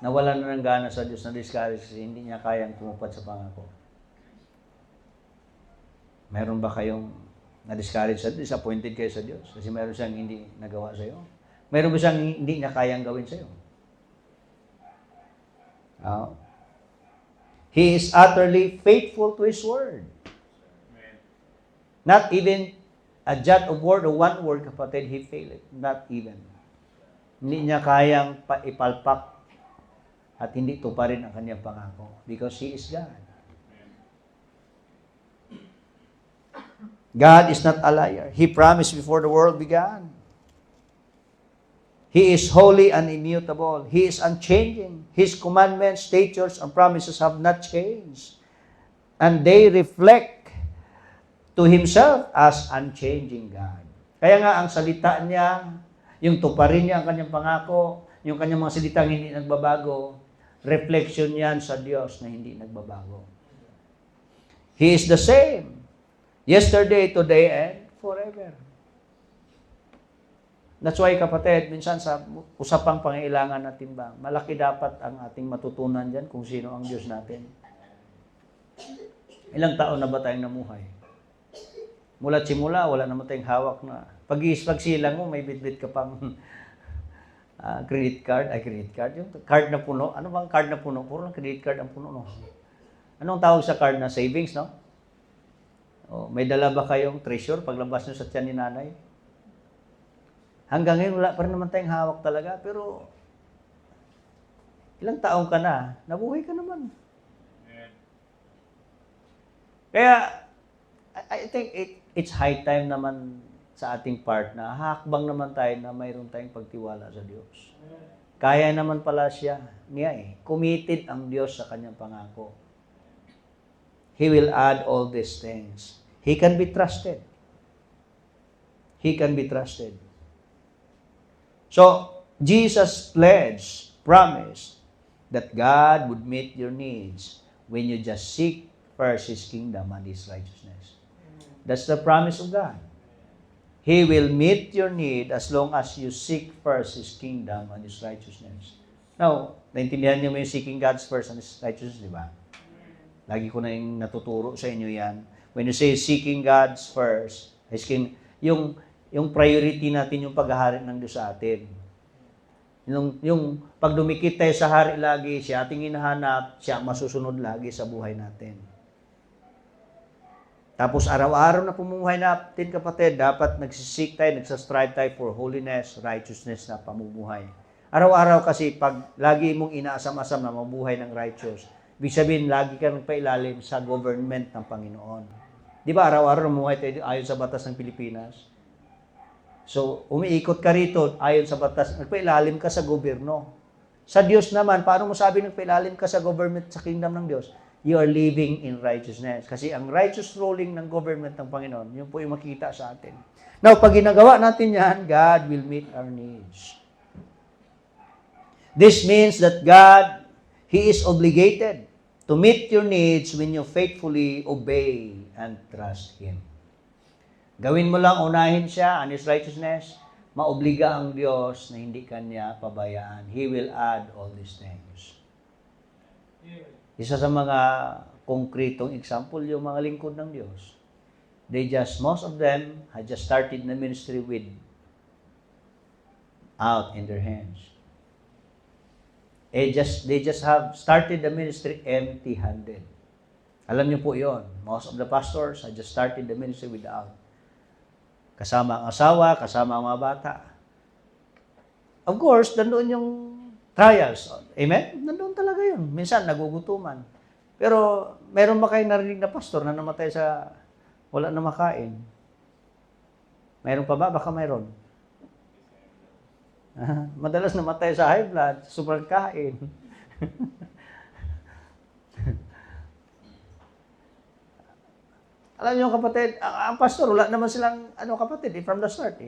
nawalan na ng gana sa Diyos, na discourage kasi hindi niya kayang tumupad sa pangako? Meron ba kayong na-discourage sa Diyos, disappointed kayo sa Diyos kasi meron siyang hindi nagawa sa iyo? Meron ba siyang hindi niya kayang gawin sa iyo? He is utterly faithful to His word. Not even a jot of word or one word, kapatid, He failed it. Not even. Hindi niya kayang ipalpak at hindi tuparin ang kanyang pangako because He is God. God is not a liar. He promised before the world began. He is holy and immutable. He is unchanging. His commandments, statutes, and promises have not changed. And they reflect to Himself as unchanging God. Kaya nga ang salita niya, yung tuparin niya ang kanyang pangako, yung kanyang mga salitang hindi nagbabago, reflection yan sa Diyos na hindi nagbabago. He is the same. Yesterday, today, and forever. That's why, kapatid, minsan sa usapang pangailangan na timbang, malaki dapat ang ating matutunan dyan kung sino ang Diyos natin. Ilang taon na ba tayong namuhay? Mula't simula, wala naman tayong hawak na. Pag-silang mo, may bitbit ka pang credit card. Yung card na puno. Ano bang card na puno? Puro lang credit card ang puno, no? Anong tawag sa card na savings, no? May dala ba kayong treasure paglabas nyo sa tiyan ni nanay? Hanggang ngayon, wala pa rin naman tayong hawak talaga. Pero, ilang taong ka na, nabuhay ka naman. Kaya, I think it's high time naman sa ating part na hakbang naman tayo na mayroon tayong pagtiwala sa Diyos. Kaya naman pala niya committed ang Diyos sa kanyang pangako. He will add all these things. He can be trusted. He can be trusted. So, Jesus pledged, promised, that God would meet your needs when you just seek first His kingdom and His righteousness. That's the promise of God. He will meet your need as long as you seek first His kingdom and His righteousness. Now, naintindihan niyo mo yung seeking God's first and His righteousness, di ba? Lagi ko na yung natuturo sa inyo yan. When you say seeking God's first, His kingdom, yung priority natin yung paghahari ng Diyos sa atin. Yung pag dumikit tayo sa hari lagi, siya ating hinahanap, siya masusunod lagi sa buhay natin. Tapos araw-araw na pamumuhay natin, kapatid, dapat nagsisik tayo, nagsastrive tayo for holiness, righteousness na pamumuhay. Araw-araw kasi pag lagi mong inaasam-asam na mabuhay ng righteous, ibig sabihin, lagi ka nagpailalim sa government ng Panginoon. Di ba araw-araw mamuhay tayo ayon sa batas ng Pilipinas? So, umiikot ka rito ayon sa batas, nagpailalim ka sa gobyerno. Sa Diyos naman, paano mo sabi nagpailalim ka sa government, sa kingdom ng Diyos? You are living in righteousness. Kasi ang righteous ruling ng government ng Panginoon, yun po yung makita sa atin. Now, pag ginagawa natin yan, God will meet our needs. This means that God, He is obligated to meet your needs when you faithfully obey and trust Him. Gawin mo lang, unahin siya and His righteousness, maobliga ang Diyos na hindi kanya pabayaan. He will add all these things. Isa sa mga konkretong example, yung mga lingkod ng Diyos. Most of them had just started the ministry with out in their hands. They just have started the ministry empty-handed. Alam niyo po yon. Most of the pastors had just started the ministry without. Kasama ang asawa, kasama ang mga bata. Of course, nandoon yung trials. Amen? Nandoon talaga yun. Minsan, nagugutuman. Pero, meron ba kayo narinig na pastor na namatay sa wala na makain? Mayroon pa ba? Baka mayroon. Madalas namatay sa high blood, sobrang kain. Alam niyo kapatid, ang pastor, wala naman silang kapatid from the start.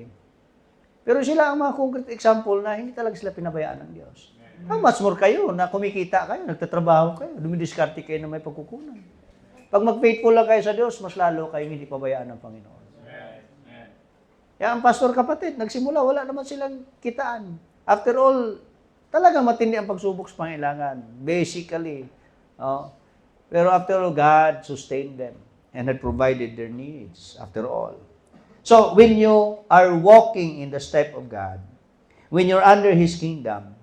Pero sila ang mga concrete example na hindi talaga sila pinabayaan ng Diyos. How much more kayo na kumikita kayo, nagtatrabaho kayo, dumidiskarte kayo na may pagkukunan. Pag mag-faithful lang kayo sa Diyos, mas lalo kayo hindi pabayaan ng Panginoon. Kaya ang pastor kapatid, nagsimula, wala naman silang kitaan. After all, talagang matindi ang pagsubok sa pangailangan. Basically. Pero after all, God sustained them and had provided their needs, after all. So, when you are walking in the step of God, when you're under His kingdom,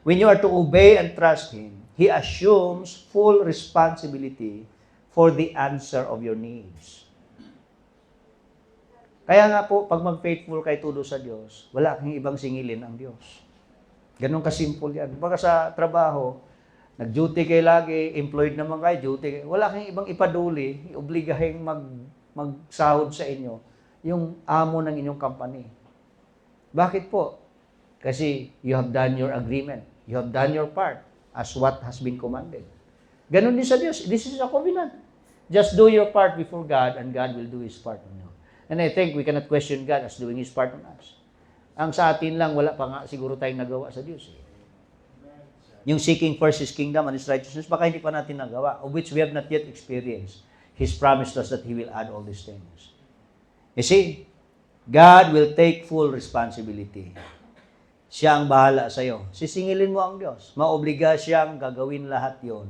when you are to obey and trust Him, He assumes full responsibility for the answer of your needs. Kaya nga po, pag mag-faithful kayo tudo sa Diyos, wala kang ibang singilin ang Diyos. Ganun kasimple yan. Baka sa trabaho, nag-duty kayo lagi, employed naman kayo, duty kayo. Wala kang ibang ipaduli, obligahin magsahod sa inyo yung amo ng inyong company. Bakit po? Kasi you have done your agreement. You have done your part as what has been commanded. Ganun din sa Diyos. This is a covenant. Just do your part before God and God will do His part on you. And I think we cannot question God as doing His part on us. Ang sa atin lang, wala pa nga siguro tayong nagawa sa Diyos. Yung seeking first His kingdom and His righteousness, baka hindi pa natin nagawa, of which we have not yet experienced. His promise to us that He will add all these things. You see, God will take full responsibility. Siya ang bahala sa iyo. Sisingilin mo ang Diyos. Maobliga siyang gagawin lahat yon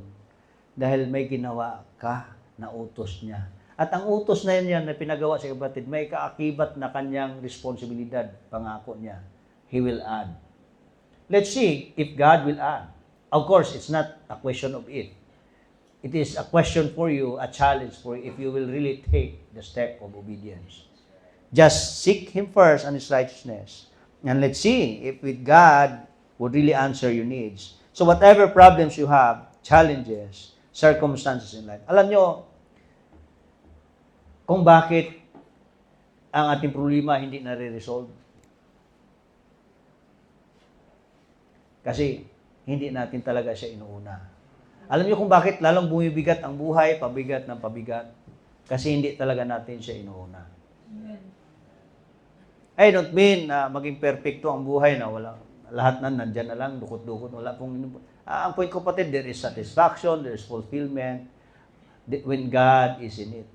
dahil may ginawa ka na utos niya. At ang utos na yan na pinagawa sa kapatid, may kaakibat na kanyang responsibilidad, pangako niya. He will add. Let's see if God will add. Of course, it's not a question of if. It is a question for you, a challenge for you, if you will really take the step of obedience. Just seek Him first and His righteousness. And let's see if with God would really answer your needs. So whatever problems you have, challenges, circumstances in life. Alam nyo, kung bakit ang ating problema hindi nare-resolve. Kasi hindi natin talaga siya inuuna. Alam niyo kung bakit lalong bumibigat ang buhay, pabigat ng pabigat? Kasi hindi talaga natin siya inuuna. I don't mean na maging perfecto ang buhay na wala. lahat na nandyan na lang, dukot-dukot, wala pong... ang point ko kapatid, there is satisfaction, there is fulfillment when God is in it.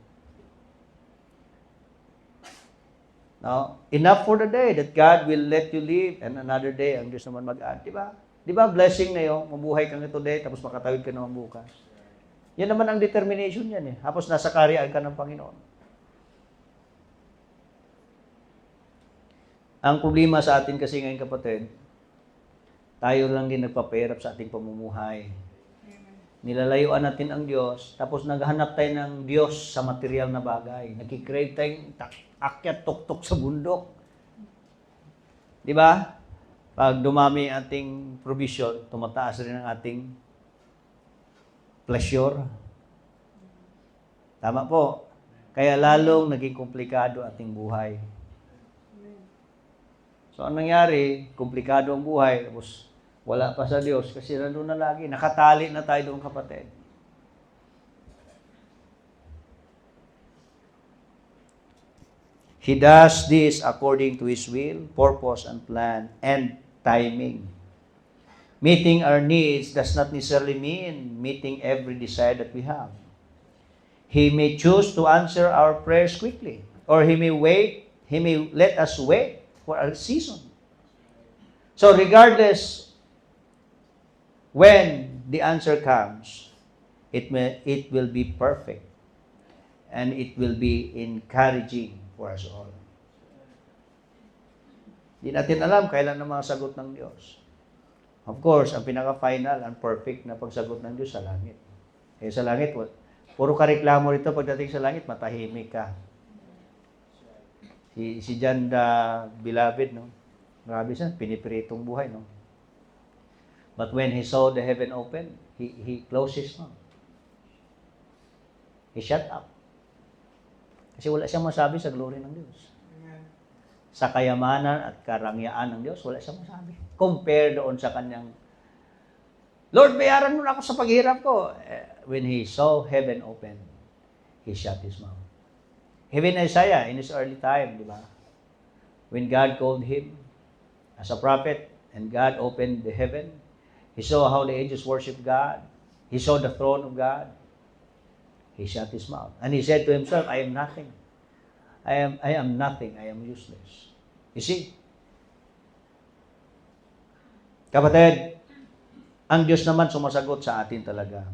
Now, enough for the day that God will let you live and another day, ang Diyos naman mag-add. Di ba? Di ba blessing na yun? Mabuhay ka nga today, tapos makatawid ka naman bukas. Yan naman ang determination yan eh. Tapos nasa karyaan ka ng Panginoon. Ang problema sa atin kasi ngayon kapatid, tayo lang din nagpapahirap sa ating pamumuhay. Nilalayuan natin ang Diyos, tapos naghanap tayo ng Diyos sa material na bagay. Nagkikrave tayong akyat tuktok sa bundok. Di ba? Pag dumami ating provision, tumataas rin ang ating pleasure. Tama po. Kaya lalong naging komplikado ating buhay. So, ang nangyari, komplikado ang buhay, tapos wala pa sa Diyos kasi nandun na lagi. Nakatali na tayo doon, kapatid. He does this according to His will, purpose, and plan, and timing. Meeting our needs does not necessarily mean meeting every desire that we have. He may choose to answer our prayers quickly, or He may let us wait for a season. So regardless when the answer comes, it will be perfect and it will be encouraging for us all. Di natin alam kailan ang mga sagot ng Diyos. Of course, ang pinaka-final and perfect na pagsagot ng Diyos sa langit. Eh sa langit, puro ka reklamo rito pagdating sa langit, matahimik ka. Si John the Beloved, no? Grabe siya, pinipiritong buhay, no? But when he saw the heaven open, he closed his mouth. He shut up. Kasi wala siyang masabi sa glory ng Diyos. Sa kayamanan at karangyaan ng Diyos, wala siyang masabi. Compare doon sa kanyang, Lord, bayaran mo na ako sa paghirap ko. When he saw heaven open, he shut his mouth. Even Isaiah, in his early time, di ba? When God called him as a prophet, and God opened the heaven, he saw how the angels worship God. He saw the throne of God. He shut his mouth. And he said to himself, I am nothing. I am nothing. I am useless. You see? Kapatid, ang Diyos naman sumasagot sa atin talaga.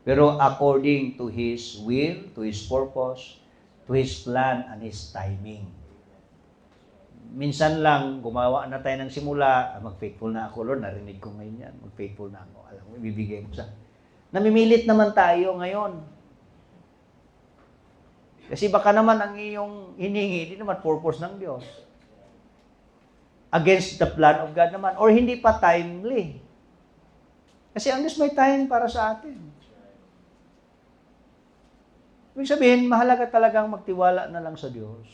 Pero according to His will, to His purpose, to His plan, and His timing. Minsan lang, gumawa na tayo ng simula, mag-faithful na ako, Lord, narinig ko ngayon yan, mag-faithful na ako, alam mo, ibibigay mo sa... Namimilit naman tayo ngayon. Kasi baka naman ang iyong hiningi, hindi naman purpose ng Diyos. Against the plan of God naman, or hindi pa timely. Kasi ang Diyos may time para sa atin. Ibig sabihin, mahalaga talagang magtiwala na lang sa Diyos.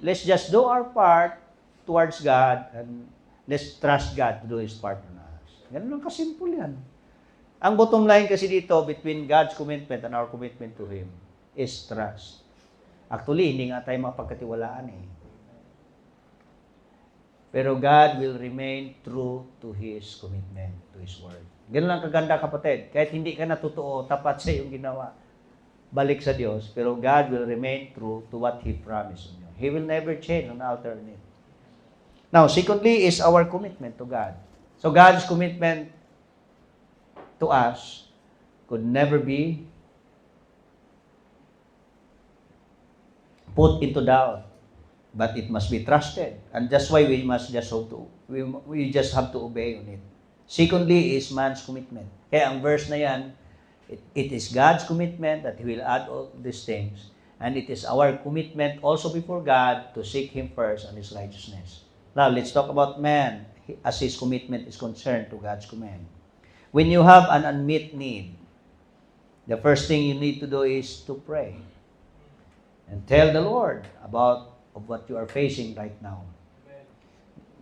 Let's just do our part towards God and let's trust God to do His part on us. Ganun lang kasimple yan. Ang bottom line kasi dito between God's commitment and our commitment to Him is trust. Actually, hindi nga tayo mapagkatiwalaan eh. Pero God will remain true to His commitment, to His word. Ganun lang kaganda, kapatid. Kahit hindi ka natutuo, tapat sa iyong ginawa, balik sa Diyos, pero God will remain true to what He promised on you. He will never change and alter it. Now, secondly is our commitment to God. So God's commitment to us could never be put into doubt, but it must be trusted. And that's why we just have to obey on it. Secondly is man's commitment. Kaya ang verse na yan, it is God's commitment that He will add all these things. And it is our commitment also before God to seek Him first and His righteousness. Now, let's talk about man as his commitment is concerned to God's command. When you have an unmet need, the first thing you need to do is to pray. And tell the Lord about what you are facing right now.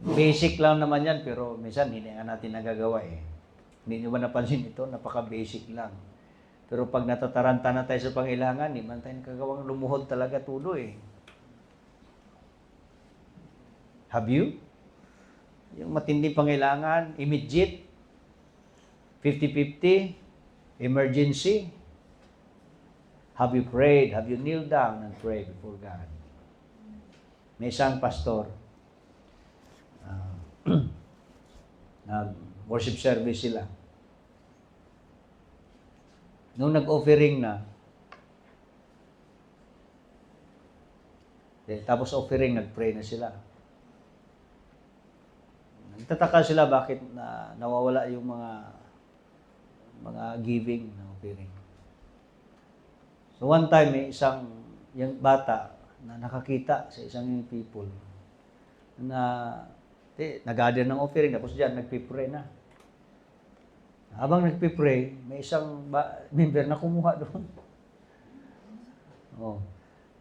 Basic lang naman yan, pero minsan hindi nga natin nagagawa eh. Hindi nyo ba napansin ito? Napaka-basic lang. Pero pag natataranta na tayo sa pangailangan, hindi man tayo nakagawang lumuhod talaga tulo eh. Have you? Yung matinding pangailangan, immediate, 50-50, emergency. Have you prayed? Have you kneeled down and prayed before God? May isang pastor, worship service sila. Nung nag-offering na, tapos offering, nag-pray na sila. Nagtataka sila bakit nawawala yung mga giving na offering. So one time, may isang yung bata na nakakita sa isang people na nag-gather ng offering, tapos dyan, nagpipray na. Habang nagpipray, may isang member na kumuha doon. Oh.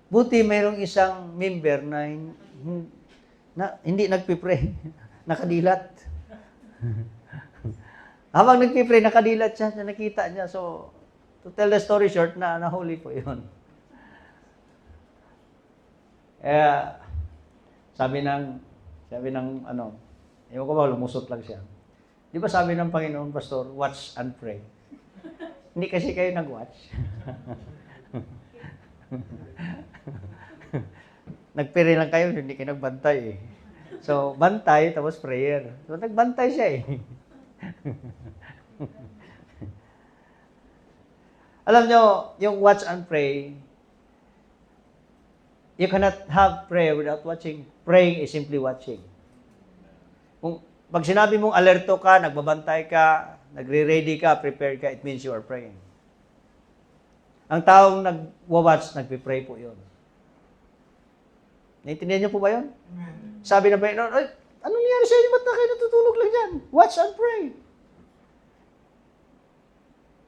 Buti mayroong isang member na hindi nagpipray, nakadilat. Habang nagpipray, nakadilat siya, nakita niya. So, to tell the story short, nahuli po yun. Sabi ng ewan ko ba, lumusot lang siya. Di ba sabi ng Panginoon, Pastor, watch and pray. Hindi kasi kayo nag-watch. Nagpray lang kayo, hindi kayo nagbantay eh. So, bantay, tapos prayer. So, nagbantay siya eh. Alam nyo, yung watch and pray, you cannot have prayer without watching. Praying is simply watching. Pag sinabi mong alerto ka, nagbabantay ka, nagre-ready ka, prepared ka, it means you are praying. Ang taong nag-watch, nagpe-pray po yun. Naintindihan niyo po ba yun? Sabi ng Panginoon, ay, anong nangyari sa inyo? Ba't na kayo natutulog lang yan? Watch and pray.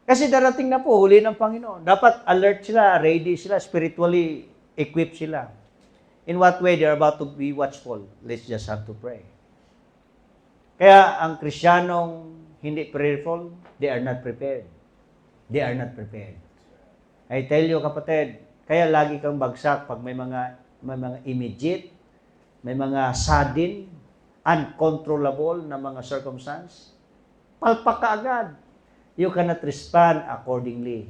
Kasi darating na po, huli ng Panginoon. Dapat alert sila, ready sila, spiritually equipped sila. In what way they are about to be watchful? Let's just have to pray. Kaya ang Kristiyanong hindi prayerful, they are not prepared. They are not prepared. I tell you, kapatid, kaya lagi kang bagsak pag may mga immediate, may mga sudden, uncontrollable na mga circumstance. Palpak ka agad. You cannot respond accordingly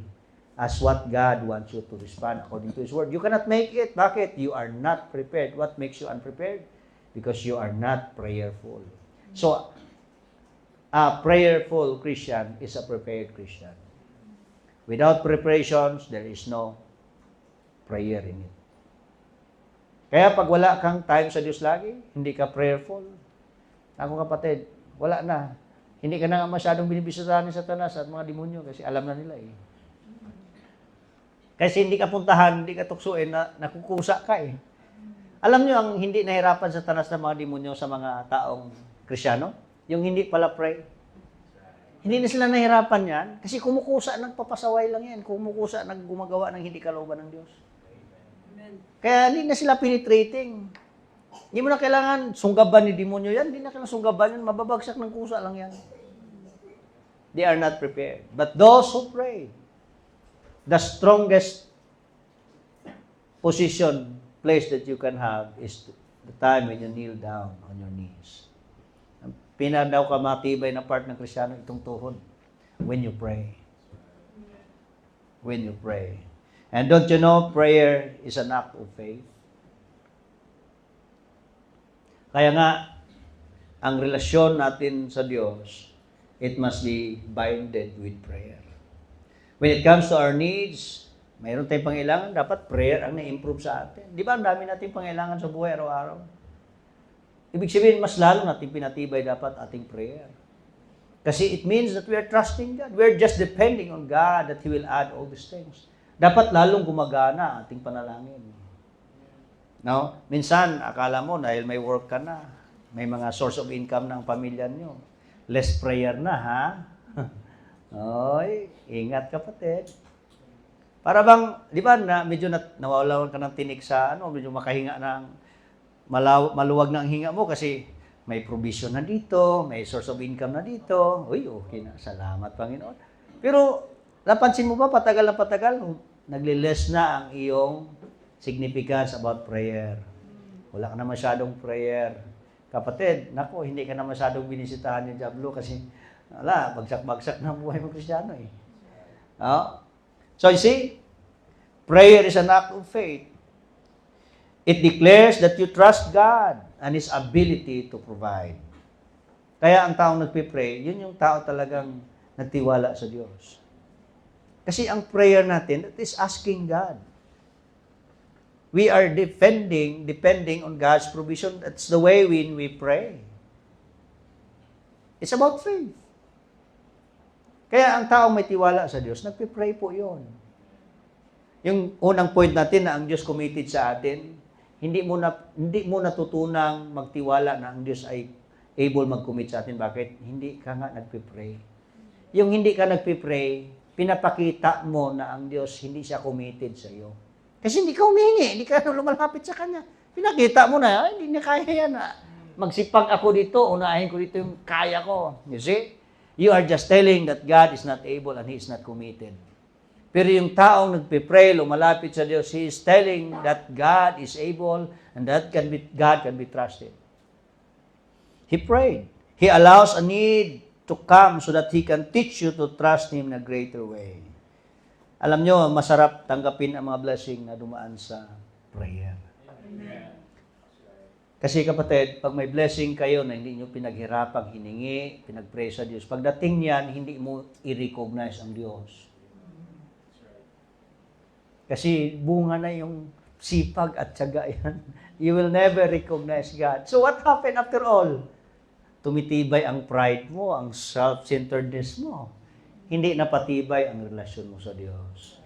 as what God wants you to respond according to His Word. You cannot make it. Bakit? You are not prepared. What makes you unprepared? Because you are not prayerful. So, a prayerful Christian is a prepared Christian. Without preparations, there is no prayer in it. Kaya pag wala kang time sa Diyos lagi, hindi ka prayerful. Ako kapatid, wala na. Hindi ka na masyadong binibisitahan ni Satanas at mga demonyo kasi alam na nila eh. Kasi hindi ka puntahan, hindi ka tuksuin, nakukusa ka eh. Alam nyo ang hindi nahirapan sa Satanas ng mga demonyo sa mga taong Krisyano? Yung hindi pala pray. Hindi na sila nahirapan yan kasi kumukusa, nagpapasaway lang yan. Kumukusa, naggumagawa ng hindi kalooban ng Diyos. Amen. Kaya hindi na sila penetrating. Hindi mo na kailangan sunggaban ni demonyo yan. Hindi na kailangan sunggaban yan. Mababagsak ng kusa lang yan. They are not prepared. But those who pray, the strongest place that you can have is the time when you kneel down on your knees. Pinadaw ka matibay na part ng Kristiyano itong tuhod. When you pray. When you pray. And don't you know, prayer is an act of faith? Kaya nga, ang relasyon natin sa Diyos, it must be binded with prayer. When it comes to our needs, mayroon tayong pangailangan, dapat prayer ang na-improve sa atin. Di ba ang dami nating pangailangan sa buhay araw-araw? Ibig sabihin, mas lalo natin pinatibay dapat ating prayer. Kasi it means that we are trusting God. We are just depending on God that He will add all these things. Dapat lalong gumagana ating panalangin. No? Minsan, akala mo dahil may work ka na, may mga source of income ng pamilya nyo, less prayer na, ha? Oy, ingat kapatid. Para bang, di ba, medyo nawawalawan ka ng tinik sa, medyo makahinga ng maluwag na ang hinga mo kasi may provision na dito, may source of income na dito. Uy, okay na. Salamat, Panginoon. Pero, napansin mo ba, patagal na patagal, nagle-less na ang iyong significance about prayer. Wala ka na masyadong prayer. Kapatid, nako, hindi ka na masyadong binisitahan yung Diablo kasi wala, bagsak-bagsak na ang buhay mo Kristiyano eh. No? So you see, prayer is an act of faith. It declares that you trust God and His ability to provide. Kaya ang taong nagpipray, yun yung tao talagang nagtiwala sa Diyos. Kasi ang prayer natin, that is asking God. We are depending on God's provision. That's the way when we pray. It's about faith. Kaya ang taong may tiwala sa Diyos, nagpipray po yun. Yung unang point natin na ang Diyos committed sa atin, hindi mo natutunang magtiwala na ang Diyos ay able mag-commit sa atin. Bakit? Hindi ka nga nagpipray. Yung hindi ka nagpipray, pinapakita mo na ang Diyos hindi siya committed sa iyo. Kasi hindi ka humingi, hindi ka lumalapit sa Kanya. Pinakita mo na, hindi niya kaya yan. Magsipag ako dito, unahin ko dito yung kaya ko. You see? You are just telling that God is not able and He is not committed. Pero yung taong nagpipray, lumalapit sa Diyos, he is telling that God is able and that God can be trusted. He prayed. He allows a need to come so that He can teach you to trust Him in a greater way. Alam nyo, masarap tanggapin ang mga blessing na dumaan sa prayer.
Amen.
Kasi kapatid, pag may blessing kayo na hindi nyo pinaghirapang hiningi, pinagpray sa Diyos, pagdating niyan, hindi mo i-recognize ang Diyos. Kasi bunga na yung sipag at tiyaga yan. You will never recognize God. So what happened after all? Tumitibay ang pride mo, ang self-centeredness mo. Hindi napatibay ang relasyon mo sa Diyos.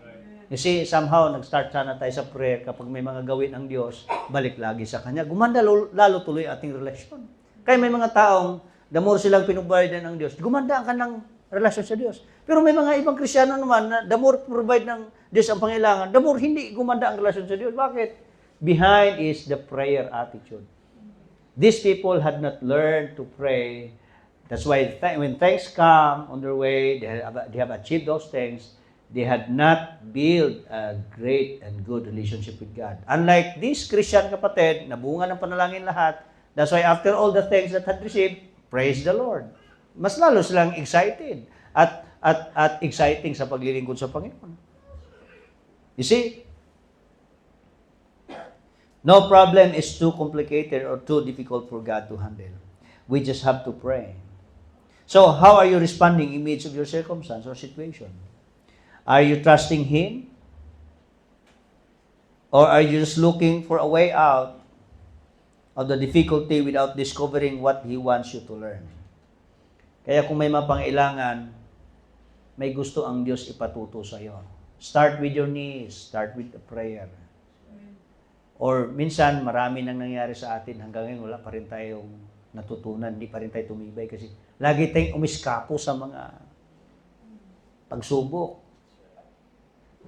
You see, somehow, nag-start sana tayo sa prayer kapag may mga gawin ang Diyos, balik lagi sa Kanya. Gumanda lalo tuloy ating relasyon. Kaya may mga taong, the more silang pinubayadan ng Diyos, gumanda ang kanang relasyon sa Diyos. Pero may mga ibang Kristiyano naman na the more provide ng Diyos ang pangailangan, the more hindi gumanda ang relasyon sa Diyos. Bakit? Behind is the prayer attitude. These people had not learned to pray. That's why when things come on their way, they have achieved those things, they had not built a great and good relationship with God. Unlike these Christian kapatid, na bunga ng panalangin lahat, that's why after all the things that had received, praise the Lord. Mas lalo silang excited at exciting sa paglilingkod sa Panginoon. You see, no problem is too complicated or too difficult for God to handle. We just have to pray. So, how are you responding in midst of your circumstance or situation? Are you trusting Him? Or are you just looking for a way out of the difficulty without discovering what He wants you to learn? Kaya kung may mapangailangan, may gusto ang Diyos ipatuto sa iyo. Start with your knees. Start with a prayer. Or minsan, marami nang nangyari sa atin. Hanggang ngayon, wala pa rin tayong natutunan. Hindi pa rin tayo tumibay kasi lagi tayong umiskapo sa mga pagsubok.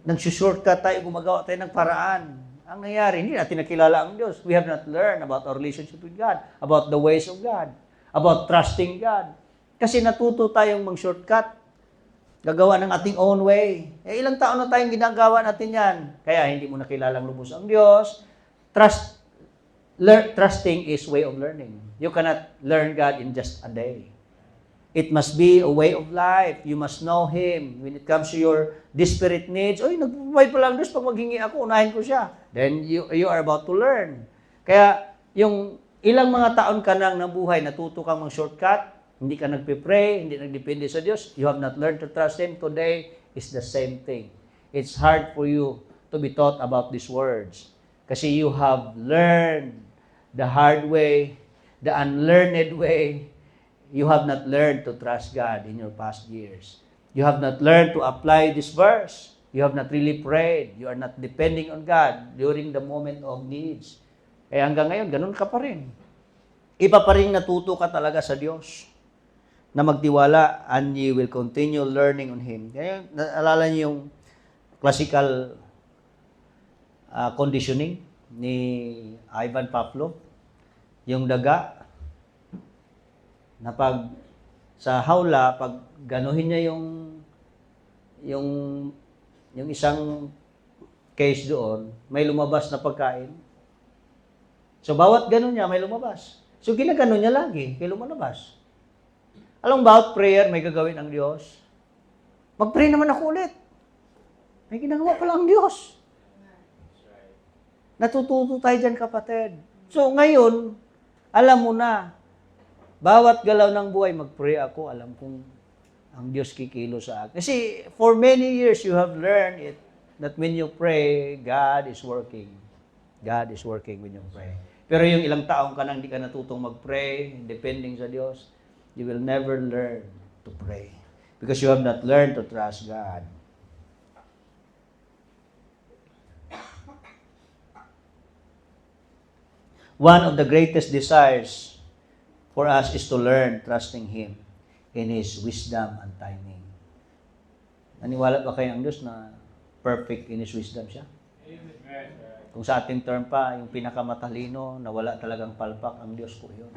Nagsushortcut tayo, gumagawa tayo ng paraan. Ang nangyari, hindi natin nakilala ang Diyos. We have not learned about our relationship with God, about the ways of God, about trusting God. Kasi natuto tayong mag-shortcut, gagawa ng ating own way. Ilang taon na tayong ginagawa natin yan. Kaya hindi mo nakilalang lubos ang Diyos. Trusting is way of learning. You cannot learn God in just a day. It must be a way of life. You must know Him. When it comes to your desperate needs, nag-provide pa lang Diyos, pag maghingi ako, unahin ko siya. Then you are about to learn. Kaya yung ilang mga taon ka nang nabuhay, natuto kang mag-shortcut, hindi ka nagpe-pray, hindi nagdepende sa Diyos, you have not learned to trust Him. Today is the same thing. It's hard for you to be taught about these words. Kasi you have learned the hard way, the unlearned way. You have not learned to trust God in your past years. You have not learned to apply this verse. You have not really prayed. You are not depending on God during the moment of needs. Kaya hanggang ngayon, ganun ka pa rin. Iba pa rin natuto ka talaga sa Diyos na magtiwala and you will continue learning on Him. Kaya naalala niyo yung classical conditioning ni Ivan Pavlov, yung daga, na pag sa hawla, pag ganuhin niya yung isang case doon, may lumabas na pagkain. So, bawat ganun niya, may lumabas. So, ginagano niya lagi, kaya lumalabas. Alam mo, about prayer, may gagawin ang Diyos. Mag-pray naman ako ulit. May ginagawa pala ang Diyos. Natututo tayo dyan, kapatid. So, ngayon, alam mo na, bawat galaw ng buhay, mag-pray ako, alam kong ang Diyos kikilo sa akin. Kasi, for many years, you have learned it, that when you pray, God is working. God is working when you pray. Pero yung ilang taong ka nang hindi ka natutong mag-pray, depending sa Diyos, you will never learn to pray. Because you have not learned to trust God. One of the greatest desires for us is to learn trusting Him in His wisdom and timing. Naniwala ba kayo ang Diyos na perfect in His wisdom siya? Kung sa ating term pa, yung pinakamatalino na wala talagang palpak, ang Diyos po yun.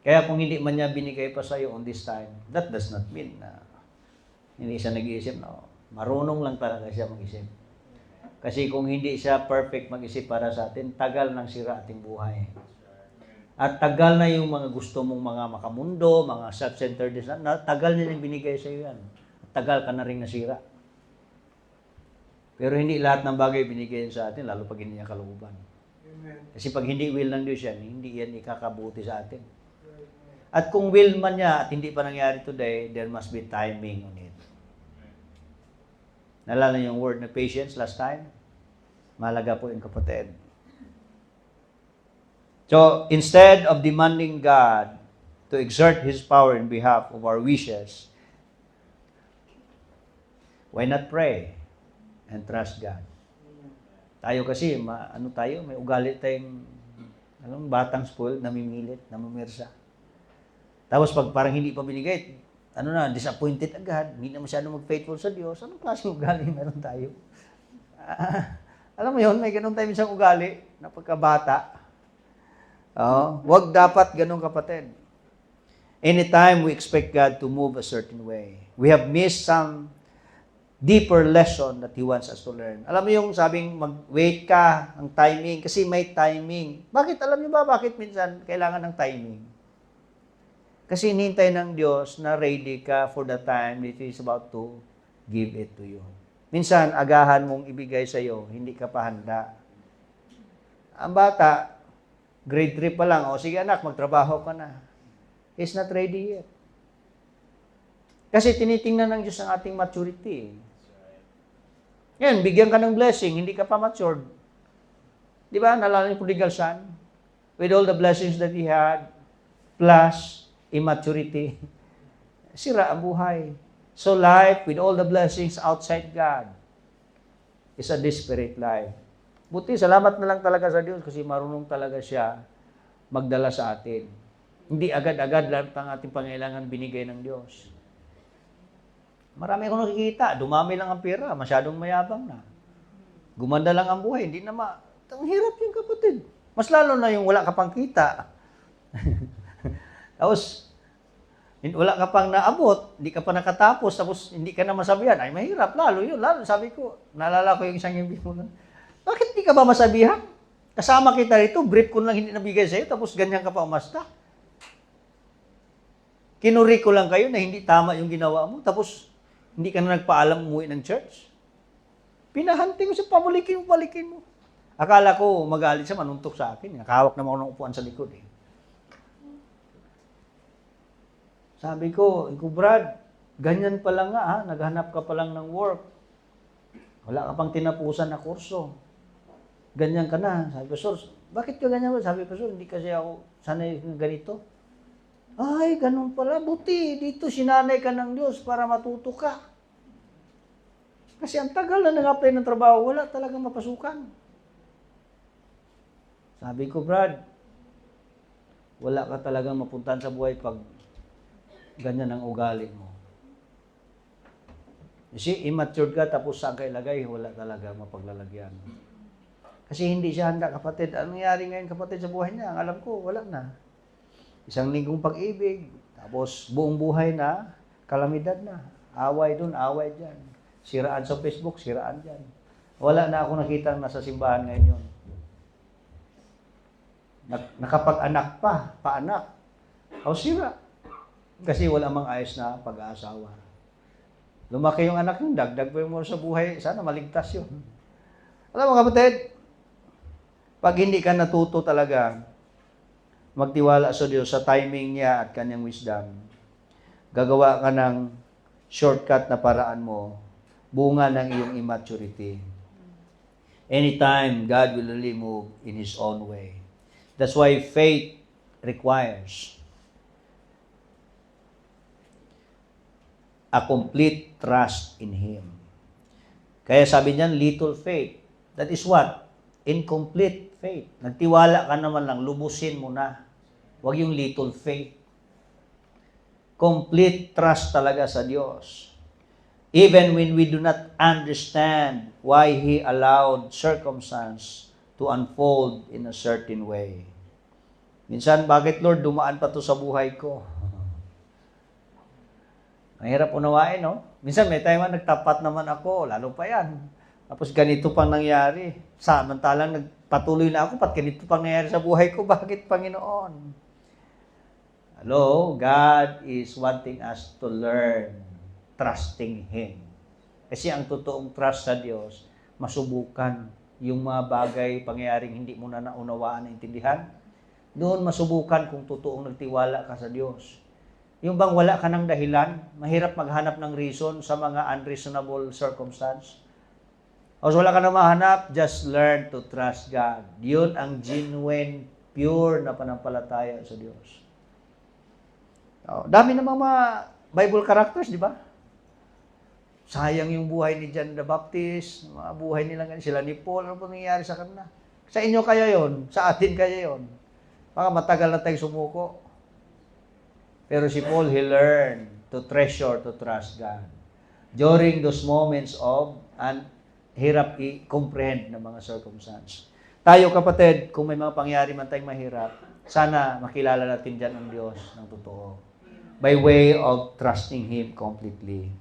Kaya kung hindi man niya binigay pa sa iyo on this time, that does not mean na hindi siya nag-iisip. No. Marunong lang talaga siya mag-isip. Kasi kung hindi siya perfect mag-isip para sa atin, tagal nang sira ating buhay. At tagal na yung mga gusto mong mga makamundo, mga self-centeredness, tagal nilang binigay sa iyo yan. At tagal ka na rin nasira. Pero hindi lahat ng bagay binigay sa atin, lalo pag hindi niya kalooban. Kasi pag hindi will ng Diyos yan, hindi yan ikakabuti sa atin. At kung will man niya at hindi pa nangyari today, there must be timing on it. Nalala niyo yung word na patience last time? Malaga po yung kapatid. So, instead of demanding God to exert His power in behalf of our wishes, why not pray and trust God? Tayo kasi, may ugali tayong batang spoiled, namimilit, namamirsa. Tapos pag parang hindi pa binigay, disappointed agad, hindi na masyado mag-faithful sa Diyos, anong klaseng ugali meron tayo? Alam mo yun, may ganun tayo minsan ugali na pagkabata. Wag dapat ganun, kapatid. Anytime we expect God to move a certain way, we have missed some deeper lesson that He wants us to learn. Alam mo yung sabing mag-wait ka, ang timing, kasi may timing. Bakit? Alam niyo ba bakit minsan kailangan ng timing? Kasi hinihintay ng Diyos na ready ka for the time that He is about to give it to you. Minsan, agahan mong ibigay sa iyo, hindi ka pa handa. Ang bata, grade 3 pa lang, sige anak, magtrabaho ka na. He's not ready yet. Kasi tinitingnan ng Diyos ang ating maturity. Yan, bigyan ka ng blessing, hindi ka pa matured. Di ba? Nalala yung prodigal son? With all the blessings that he had, plus immaturity, sira ang buhay. So life with all the blessings outside God is a desperate life. Buti, salamat na lang talaga sa Diyos kasi marunong talaga siya magdala sa atin. Hindi agad-agad lahat ng ating pangailangan binigay ng Diyos. Marami akong nakikita, dumami lang ang pera, masyadong mayabang na. Gumanda lang ang buhay, hindi na ang hirap yung kapatid. Mas lalo na yung wala ka pang kita. Tapos, wala ka pang naabot, hindi ka pa nakatapos, tapos hindi ka na masabihan. Ay, mahirap, lalo yun. Lalo, sabi ko, naalala ko yung isang yung mo. Bakit hindi ka ba masabihan? Kasama kita rito, brief ko lang hindi nabigay sa'yo, tapos ganyan ka pa umasta. Kinuri ko lang kayo na hindi tama yung ginawa mo, tapos hindi ka na nagpaalam umuwi ng church. Pinahunting ko siya, pabalikin mo. Akala ko magalit siya, manuntok sa akin. Nakahawak naman ako ng upuan sa likod eh. Sabi ko, Brad, ganyan pa lang nga ha, naghanap ka pa lang ng work. Wala ka pang tinapusan na kurso. Ganyan ka na. Sabi ko, Pastor, bakit ka ganyan ba? Sabi ko, Pastor, hindi kasi ako sanay ganito. Ay, ganun pala. Buti, dito sinanay ka ng Diyos para matuto ka. Kasi ang tagal na nag-apply ng trabaho, wala talagang mapasukan. Sabi ko, Brad, wala ka talagang mapuntahan sa buhay pag ganyan ang ugali mo. Kasi immature ka, tapos saan ka ilagay, wala talaga mapaglalagyan. Kasi hindi siya handa, kapatid. Anong nangyari ngayon, kapatid, sa buhay niya? Ang alam ko, wala na. Isang linggong pag-ibig, tapos buong buhay na, kalamidad na. Away dun, away dyan. Siraan sa Facebook, siraan dyan. Wala na ako nakita nasa simbahan ngayon yun. Nakapag-anak pa, paanak. O sira. Kasi wala mang ayos na pag-aasawa. Lumaki yung anak yun, dagdag pa yung mo sa buhay, sana maligtas yun. Alam mo kapatid, pag hindi ka natuto talaga magtiwala sa Diyos sa timing niya at kanyang wisdom, gagawa ka ng shortcut na paraan mo, bunga ng iyong immaturity. Anytime, God will really move in His own way. That's why faith requires a complete trust in Him. Kaya sabi niyan, little faith. That is what? Incomplete faith. Nagtiwala ka naman lang, lubusin mo na. Huwag yung little faith. Complete trust talaga sa Diyos. Even when we do not understand why He allowed circumstance to unfold in a certain way. Minsan, bakit Lord, dumaan pa to sa buhay ko? Mahirap unawain, no? Minsan, may time nagtapat naman ako, lalo pa yan. Tapos ganito pang nangyari. Samantalang nagpatuloy na ako, pat ganito pang nangyari sa buhay ko. Bakit, Panginoon? Hello, God is wanting us to learn trusting Him. Kasi ang totoong trust sa Diyos, masubukan yung mga bagay, pangyayaring hindi mo na naunawaan, naintindihan. Doon masubukan kung totoong nagtiwala ka sa Diyos. Yung bang wala ka ng dahilan, mahirap maghanap ng reason sa mga unreasonable circumstance. O wala ka na mahanap, just learn to trust God. Yun ang genuine, pure na panampalataya sa Diyos. Dami namang mga Bible characters, di ba? Sayang yung buhay ni John the Baptist, mga buhay nila, sila ni Paul, ano po nangyayari sa kanila? Sa inyo kaya yon, sa atin kaya yon. Baka matagal na tayong sumuko. Pero si Paul, he learned to treasure, to trust God. During those moments of hirap i-comprehend ng mga circumstance. Tayo kapatid, kung may mga pangyari man tayong mahirap, sana makilala natin dyan ang Diyos ng totoo. By way of trusting Him completely.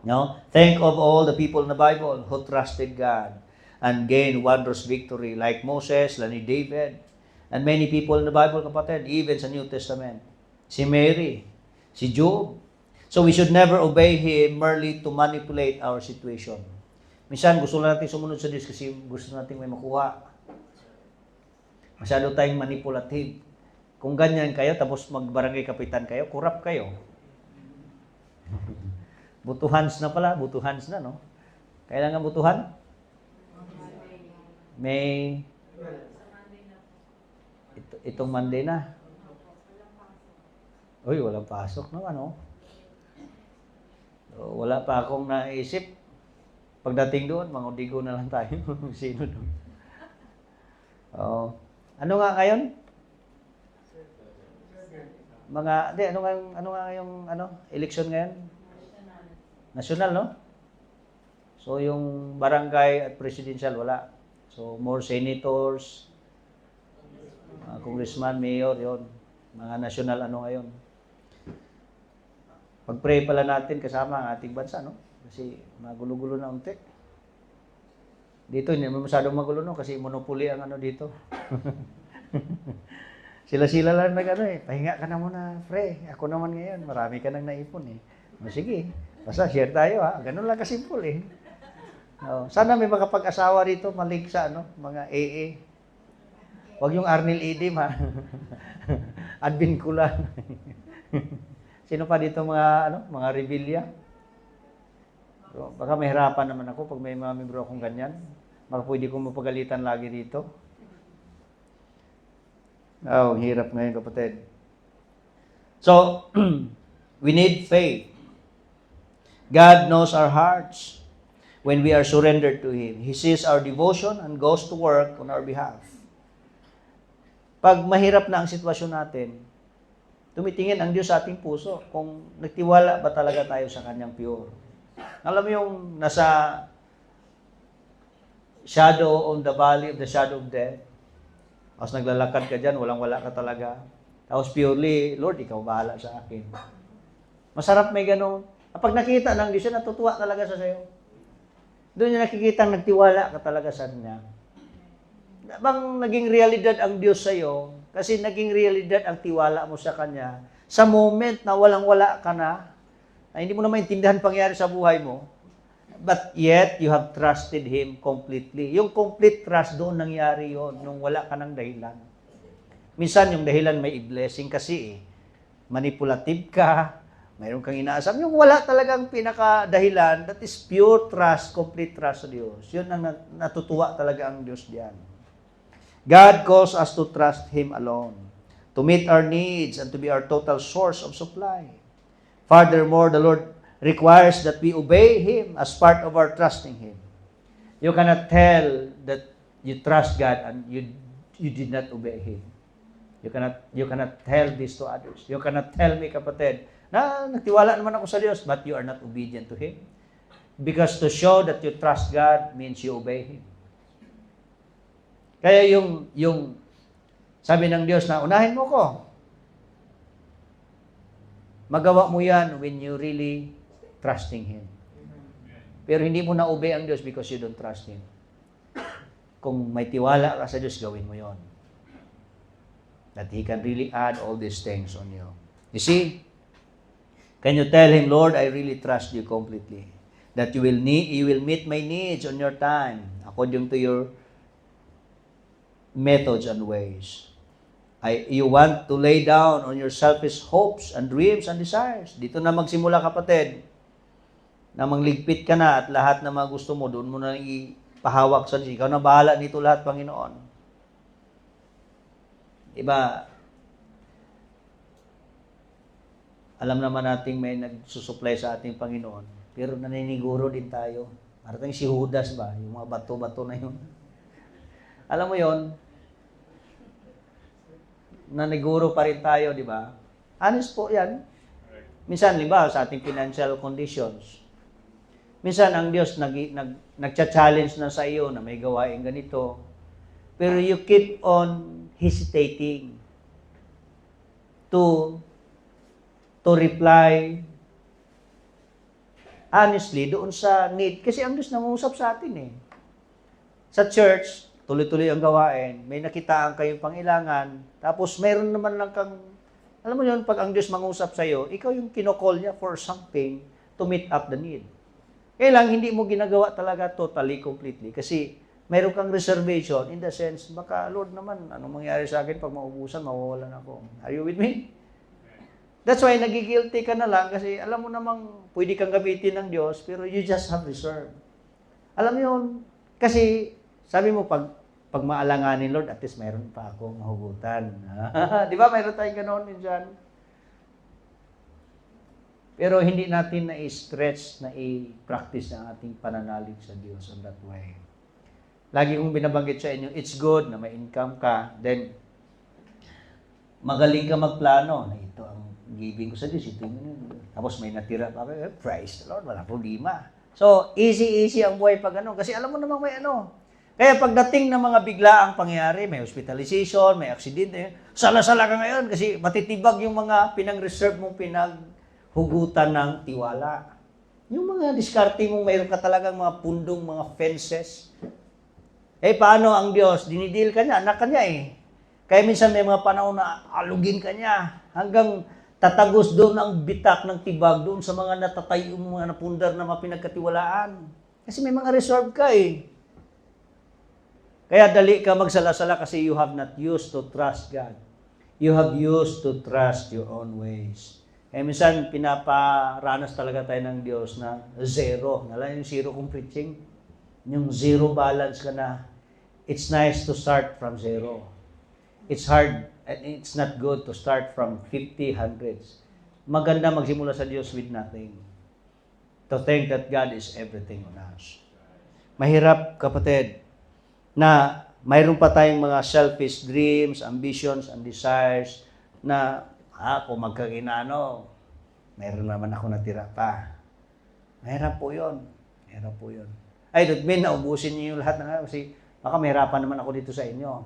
No? Think of all the people in the Bible who trusted God and gained wondrous victory like Moses, like David, and many people in the Bible, kapatid, even sa New Testament. Si Mary, si Job. So we should never obey Him merely to manipulate our situation. Minsan gusto lang natin sumunod sa Diyos kasi gusto natin may makuha. Masyado tayong manipulative. Kung ganyan kayo, tapos magbarangay kapitan kayo, kurap kayo. Butuhans na pala, butuhans na, no? Kailangan butuhan? May... Itong Monday na. Uy, walang pasok naman, no? So, wala pa akong naisip. Pagdating doon, mangudigo na lang tayo. Sino doon? Ano nga ngayon? Ano nga yung election ngayon? National, no? So, yung barangay at presidential, wala. So, more senators, congressman, mayor, yon, mga national ngayon. Pag-pray pala natin kasama ang ating bansa, no? Kasi magulo-gulo na unti. Dito, hindi naman masyadong magulo, no? Kasi monopoly ang dito. Sila-sila lang pahinga ka na muna, pre. Ako naman ngayon, marami ka nang naipon, eh. Sige, basta share tayo, ha? Ganun lang kasimple, eh. Sana may makapag-asawa dito, malik sa, mga AA. Huwag yung Arnel Edim, ha? Advin Kulan. Sino pa dito mga rebellia? So, baka mahirapan naman ako pag may mga membro akong ganyan. Baka pwede kong mapagalitan lagi dito. Hirap ngayon, kapatid. So, we need faith. God knows our hearts when we are surrendered to Him. He sees our devotion and goes to work on our behalf. Pag mahirap na ang sitwasyon natin, tumitingin ang Diyos sa ating puso kung nagtiwala ba talaga tayo sa Kanyang pure. Alam mo yung nasa shadow on the valley of the shadow of death. Tapos naglalakad ka dyan, walang-wala ka talaga. Tapos purely, Lord, Ikaw bahala sa akin. Masarap may ganun. Kapag nakita ng Diyos, natutuwa talaga sa sayo. Doon niya nakikita nagtiwala ka talaga sa Kanya. bang naging realidad ang Diyos sa iyo? Kasi naging realidad ang tiwala mo sa Kanya. Sa moment na walang-wala ka na hindi mo na maintindihan pangyari sa buhay mo, but yet, you have trusted Him completely. Yung complete trust doon nangyari yon nung wala ka ng dahilan. Minsan, yung dahilan may blessing kasi manipulative ka, mayroon kang inaasam. Yung wala talagang pinaka-dahilan, that is pure trust, complete trust sa Diyos. Yun ang natutuwa talaga ang Diyos diyan. God calls us to trust Him alone, to meet our needs and to be our total source of supply. Furthermore, the Lord requires that we obey Him as part of our trusting Him. You cannot tell that you trust God and you did not obey Him. You cannot tell this to others. You cannot tell me, kapatid, na nagtiwala naman ako sa Diyos, but you are not obedient to Him. Because to show that you trust God means you obey Him. Kaya yung sabi ng Diyos na, unahin mo ko. Magawa mo yan when you really trusting Him. Pero hindi mo na-obey ang Diyos because you don't trust Him. Kung may tiwala ka sa Diyos, gawin mo yon. That He can really add all these things on you. You see? Can you tell Him, Lord, I really trust You completely. That You will meet my needs on Your time, according to Your methods and ways. You want to lay down on your selfish hopes and dreams and desires. Dito na magsimula, kapatid, na mangligpit ka na at lahat na mga gusto mo, doon mo na ipahawak sa Diyos. Ikaw na bahala nito lahat, Panginoon. Diba? Alam naman natin may nagsusupply sa ating Panginoon. Pero naniniguro din tayo. Parating si Judas ba? Yung mga bato-bato na yun. Alam mo yon, naniguro pa rin tayo, di ba? Honest po yan. Minsan, limbawa, sa ating financial conditions, minsan ang Diyos nagcha-challenge na sa iyo na may gawain ganito. Pero you keep on hesitating to reply honestly doon sa need. Kasi ang Diyos nangungusap sa atin eh. Sa church, tuloy-tuloy ang gawain, may nakitaan kayong pangailangan, tapos meron naman lang kang, alam mo yun, pag ang Diyos mangusap sa iyo, ikaw yung kinokall niya for something to meet up the need. Kaya lang, hindi mo ginagawa talaga totally, completely, kasi meron kang reservation in the sense, baka, Lord naman, anong mangyari sa akin pag maubusan, mawawalan ako. Are you with me? That's why nagigilty ka na lang, kasi alam mo namang pwede kang gamitin ng Diyos, pero you just have reserve. Alam mo yun, kasi sabi mo, pag maalanganin, Lord, at least mayroon pa akong mahugutan. Di ba? Mayroon tayong ganoon minsan. Pero hindi natin na-stretch, na-practice ang ating pananalig sa Diyos on that way. Lagi kong binabanggit sa inyo, it's good na may income ka, then magaling ka magplano na ito ang giving ko sa Diyos, ito yung tapos may natira pa, praise the Lord, wala problema. So, easy ang buhay pag ano, kasi alam mo namang may ano. Kaya pagdating ng mga biglaang pangyayari, may hospitalization, may aksidente, sala-sala ka ngayon kasi matitibag yung mga pinang-reserve mong pinaghugutan ng tiwala. Yung mga diskarte mong mayroon ka talagang mga pundong, mga fences. Paano ang Diyos? Dinidil ka niya, anak ka niya eh. Kaya minsan may mga panahon na alugin ka niya hanggang tatagos doon ang bitak ng tibag doon sa mga natatay, mga napundar na mga pinagkatiwalaan. Kasi may mga reserve ka eh. Kaya dali ka magsala-sala kasi you have not used to trust God. You have used to trust your own ways. Minsan pinaparanas talaga tayo ng Diyos na zero. Alam yung zero kong preaching? Yung zero balance ka na. It's nice to start from zero. It's hard and it's not good to start from 50, hundreds. Maganda magsimula sa Diyos with nothing. To think that God is everything on us. Mahirap, kapatid, na mayroon pa tayong mga selfish dreams, ambitions, and desires na, kung magkaginano, mayroon naman ako natira pa. Mahirap po yun. Mahirap po yun. I don't mean na ubusin niyo yung lahat na kasi baka mahirapan naman ako dito sa inyo.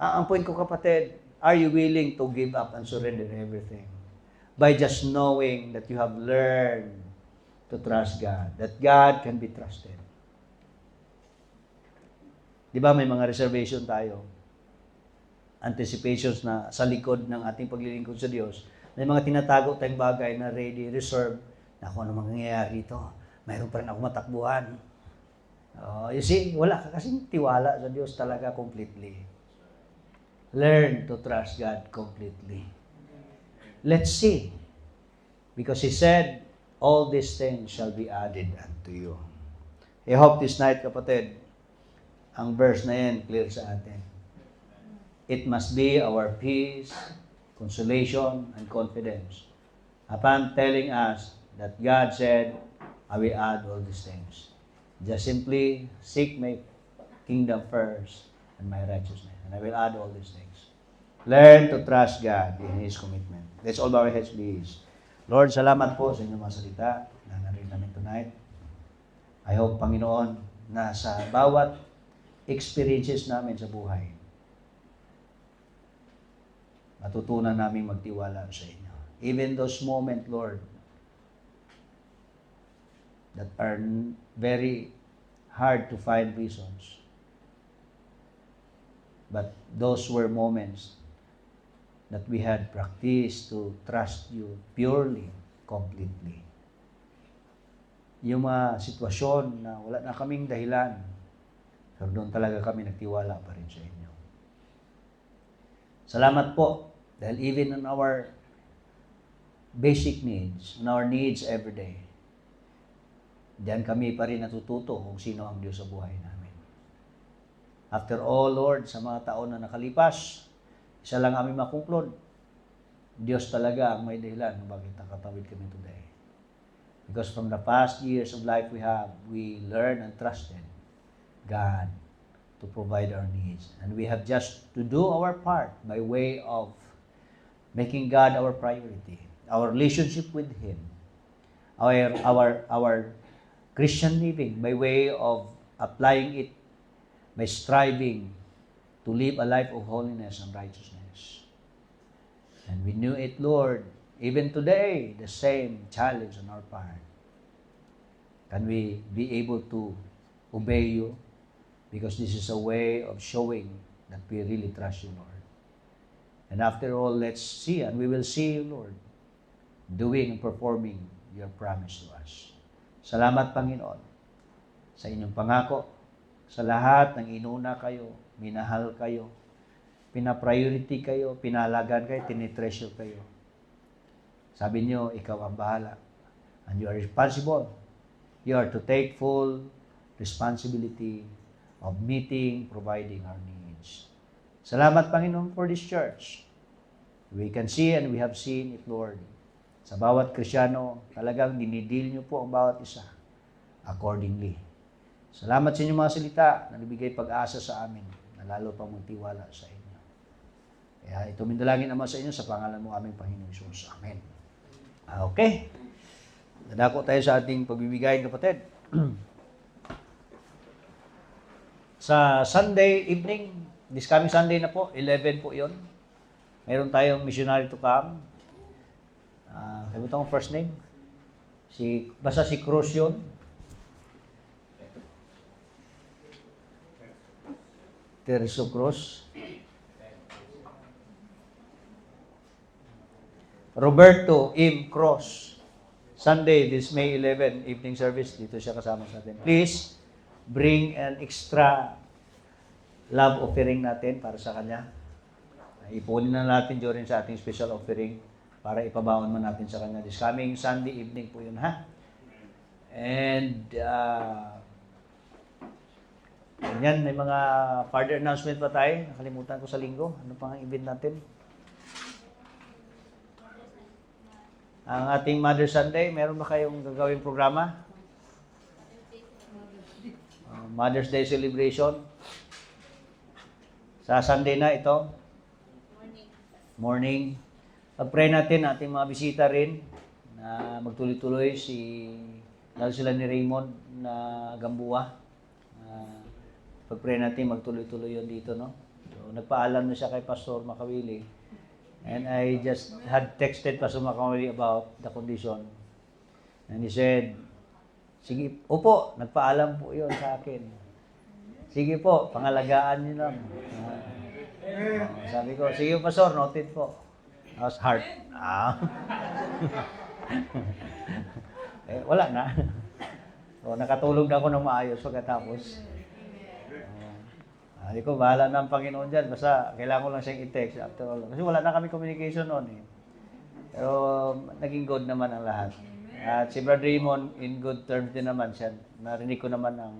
Ang point ko, kapatid, are you willing to give up and surrender everything? By just knowing that you have learned to trust God, that God can be trusted. Di ba may mga reservation tayo? Anticipations na sa likod ng ating paglilingkod sa Diyos. May mga tinatago tayong bagay na ready, reserve, na kung ano mangyayari ito. Mayroon pa rin ako matakbuhan. You see, wala ka kasing tiwala sa Diyos talaga completely. Learn to trust God completely. Let's see. Because He said, all these things shall be added unto you. I hope this night, kapatid, ang verse na yan clear sa atin. It must be our peace, consolation, and confidence upon telling us that God said, I will add all these things. Just simply seek my kingdom first and my righteousness, and I will add all these things. Learn to trust God in His commitment. Let's all bow our heads, please. Lord, salamat po sa inyong mga salita na narinig namin tonight. I hope, Panginoon, na sa bawat experiences namin sa buhay, matutunan namin magtiwala sa inyo. Even those moments, Lord, that are very hard to find reasons. But those were moments that we had practiced to trust you purely, completely. Yung mga sitwasyon na wala na kaming dahilan, pero doon talaga kami nagtiwala pa rin sa inyo. Salamat po, dahil even in our basic needs, in our needs every day, diyan kami pa rin natututo kung sino ang Diyos sa buhay namin. After all, Lord, sa mga taon na nakalipas, isa lang aming makonklud, Diyos talaga ang may dahilan kung bakit nakatawid kami today. Because from the past years of life we learned and trusted God to provide our needs. And we have just to do our part by way of making God our priority, our relationship with Him, our Christian living by way of applying it by striving to live a life of holiness and righteousness. And we knew it, Lord, even today, the same challenge on our part. Can we be able to obey you? Because this is a way of showing that we really trust you, Lord. And after all, let's see, and we will see you, Lord, doing and performing your promise to us. Salamat, Panginoon, sa inyong pangako, sa lahat ng inuna kayo, minahal kayo, pinapriority kayo, pinalagan kayo, tinitreasure kayo. Sabi niyo, ikaw ang bahala. And you are responsible. You are to take full responsibility of meeting, providing our needs. Salamat, Panginoon, for this church. We can see and we have seen it, Lord. Sa bawat Krisyano, talagang dinidil niyo po ang bawat isa accordingly. Salamat sa inyong mga salita na nabigay pag-asa sa amin na lalo pang magtiwala sa inyo. Kaya ito mindalangin naman sa inyo sa pangalan mo aming Panginoong Hesus. Amen. Okay. Dadako tayo sa ating pagbibigay, kapatid. Sa Sunday evening, this coming Sunday na po, 11 po yon. Meron tayong missionary to come. Kalimutan ko first name. Basta si Cruz yun. Terzo Cruz. Roberto M. Cruz. Sunday, this May 11, evening service. Dito siya kasama sa atin. Please, bring an extra love offering natin para sa kanya. Ipunin na natin during sa ating special offering para ipabaon man natin sa kanya. This coming Sunday evening po yun, ha? And, yan, may mga further announcement pa tayo. Nakalimutan ko sa linggo. Ano pang event natin? Ang ating Mother Sunday, meron ba kayong gagawing programa? Mother's Day celebration. Sa Sunday na ito. Morning. Pag-pray natin ating mga bisita rin na magtuloy-tuloy lalo sila ni Raymond na Gambuwa. Pag-pray natin magtuloy-tuloy yun dito, no? So, nagpaalam na siya kay Pastor Makawili. And I just had texted Pastor Makawili about the condition. And he said, sige, opo, nagpaalam po yun sa akin. Sige po, pangalagaan niyo lang. Sabi ko, sige Pastor, noted po. How's heart? Wala na. So, nakatulog na ako ng maayos pagkatapos. Sabi ko, bahala na ang Panginoon dyan. Basta, kailangan ko lang siyang i-text after all. Kasi wala na kami communication noon eh. Pero, naging good naman ang lahat. At si Brother Raymond, in good terms din naman siya. Narinig ko naman ang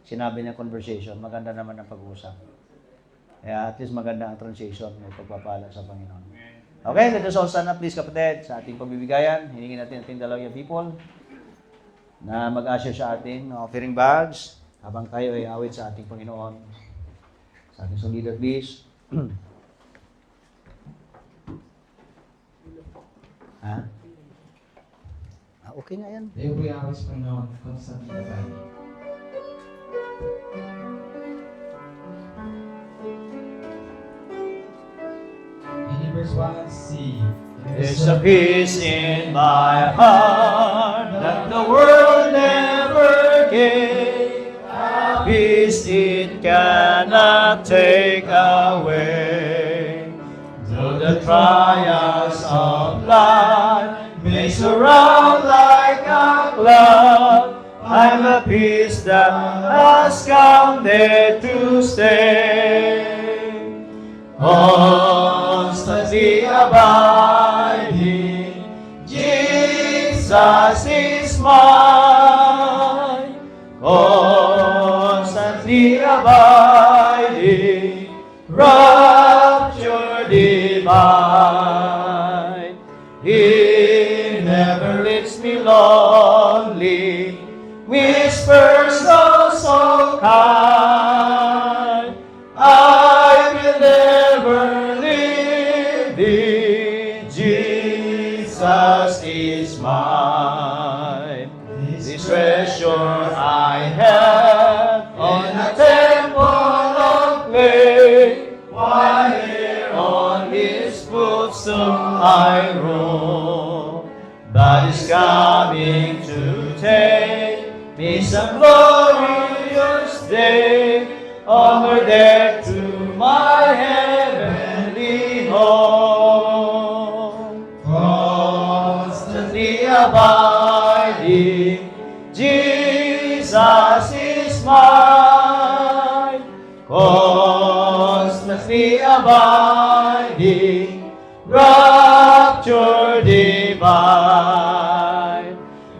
sinabi niya conversation. Maganda naman ang pag-uusap. Kaya at least maganda ang transition. May pagpapala sa Panginoon. Okay, let us all stand up please kapatid sa ating pagbibigayan. Hiningin natin ating dalawang people na mag-usher sa ating offering bags habang tayo ay awit sa ating Panginoon. Sa ating song leader please. Ha? Okay nga yan.
Tayo po'y awit sa Panginoon kung sa pinatay. In verse 1, C.
There's a peace in my heart that the world never gave. A peace it cannot take away. Though the trials of life may surround like a cloud, I'm a peace that has come there to stay. Constantly abiding, Jesus is mine. Constantly abiding, rapture divine. He never leaves me lonely, whispers oh so kind. I will never leave thee, Jesus is mine. This treasure I have in a temple of clay, while here on His footstool I roam. But is coming to take me some glorious day, onward there to my heavenly home. Constantly abiding, Jesus is mine. Constantly abiding, rapture divine.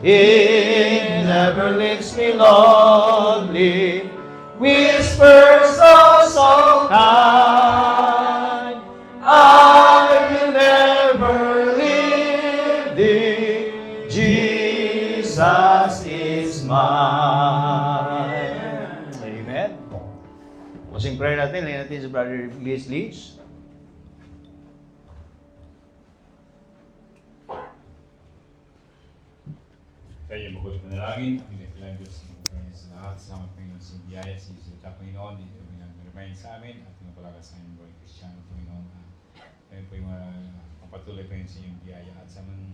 He never leaves me lonely, whispers oh so kind. I will never leave thee, Jesus is mine. Amen. Closing prayer natin, lagyan natin si Brother Leslie.
Tayo mabuti manalangin, ang kailangan Diyos sa lahat, sa Panginoon sa biyaya, sa Isulta Panginoon, dito po nag-remind sa amin at pinapalakas sa aming buhay Kristiyano Panginoon. Tayo po yung mapatuloy po yun sa inyong biyaya at sa mga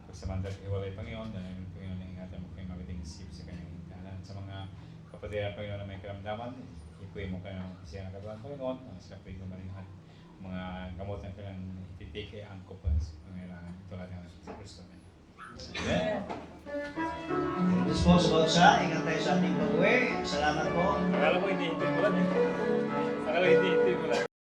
pagsamantala at iwalay Panginoon, dahil po yun na ingatan mo kayong magandang isip sa kanyang hingganan. Sa mga kapatid Panginoon na may karamdaman, ipuin mo kayo siya ng katawan Panginoon, sila po yung gumalingan. Mga gamot na kailangan ititake, angkop po sa pangailangan. Ito lahat ng sa Kristo.
Amen. Responsible siya, ingat tayo sa ating pag-uwi. Salamat po.
Akala ko hindi, akala hindi.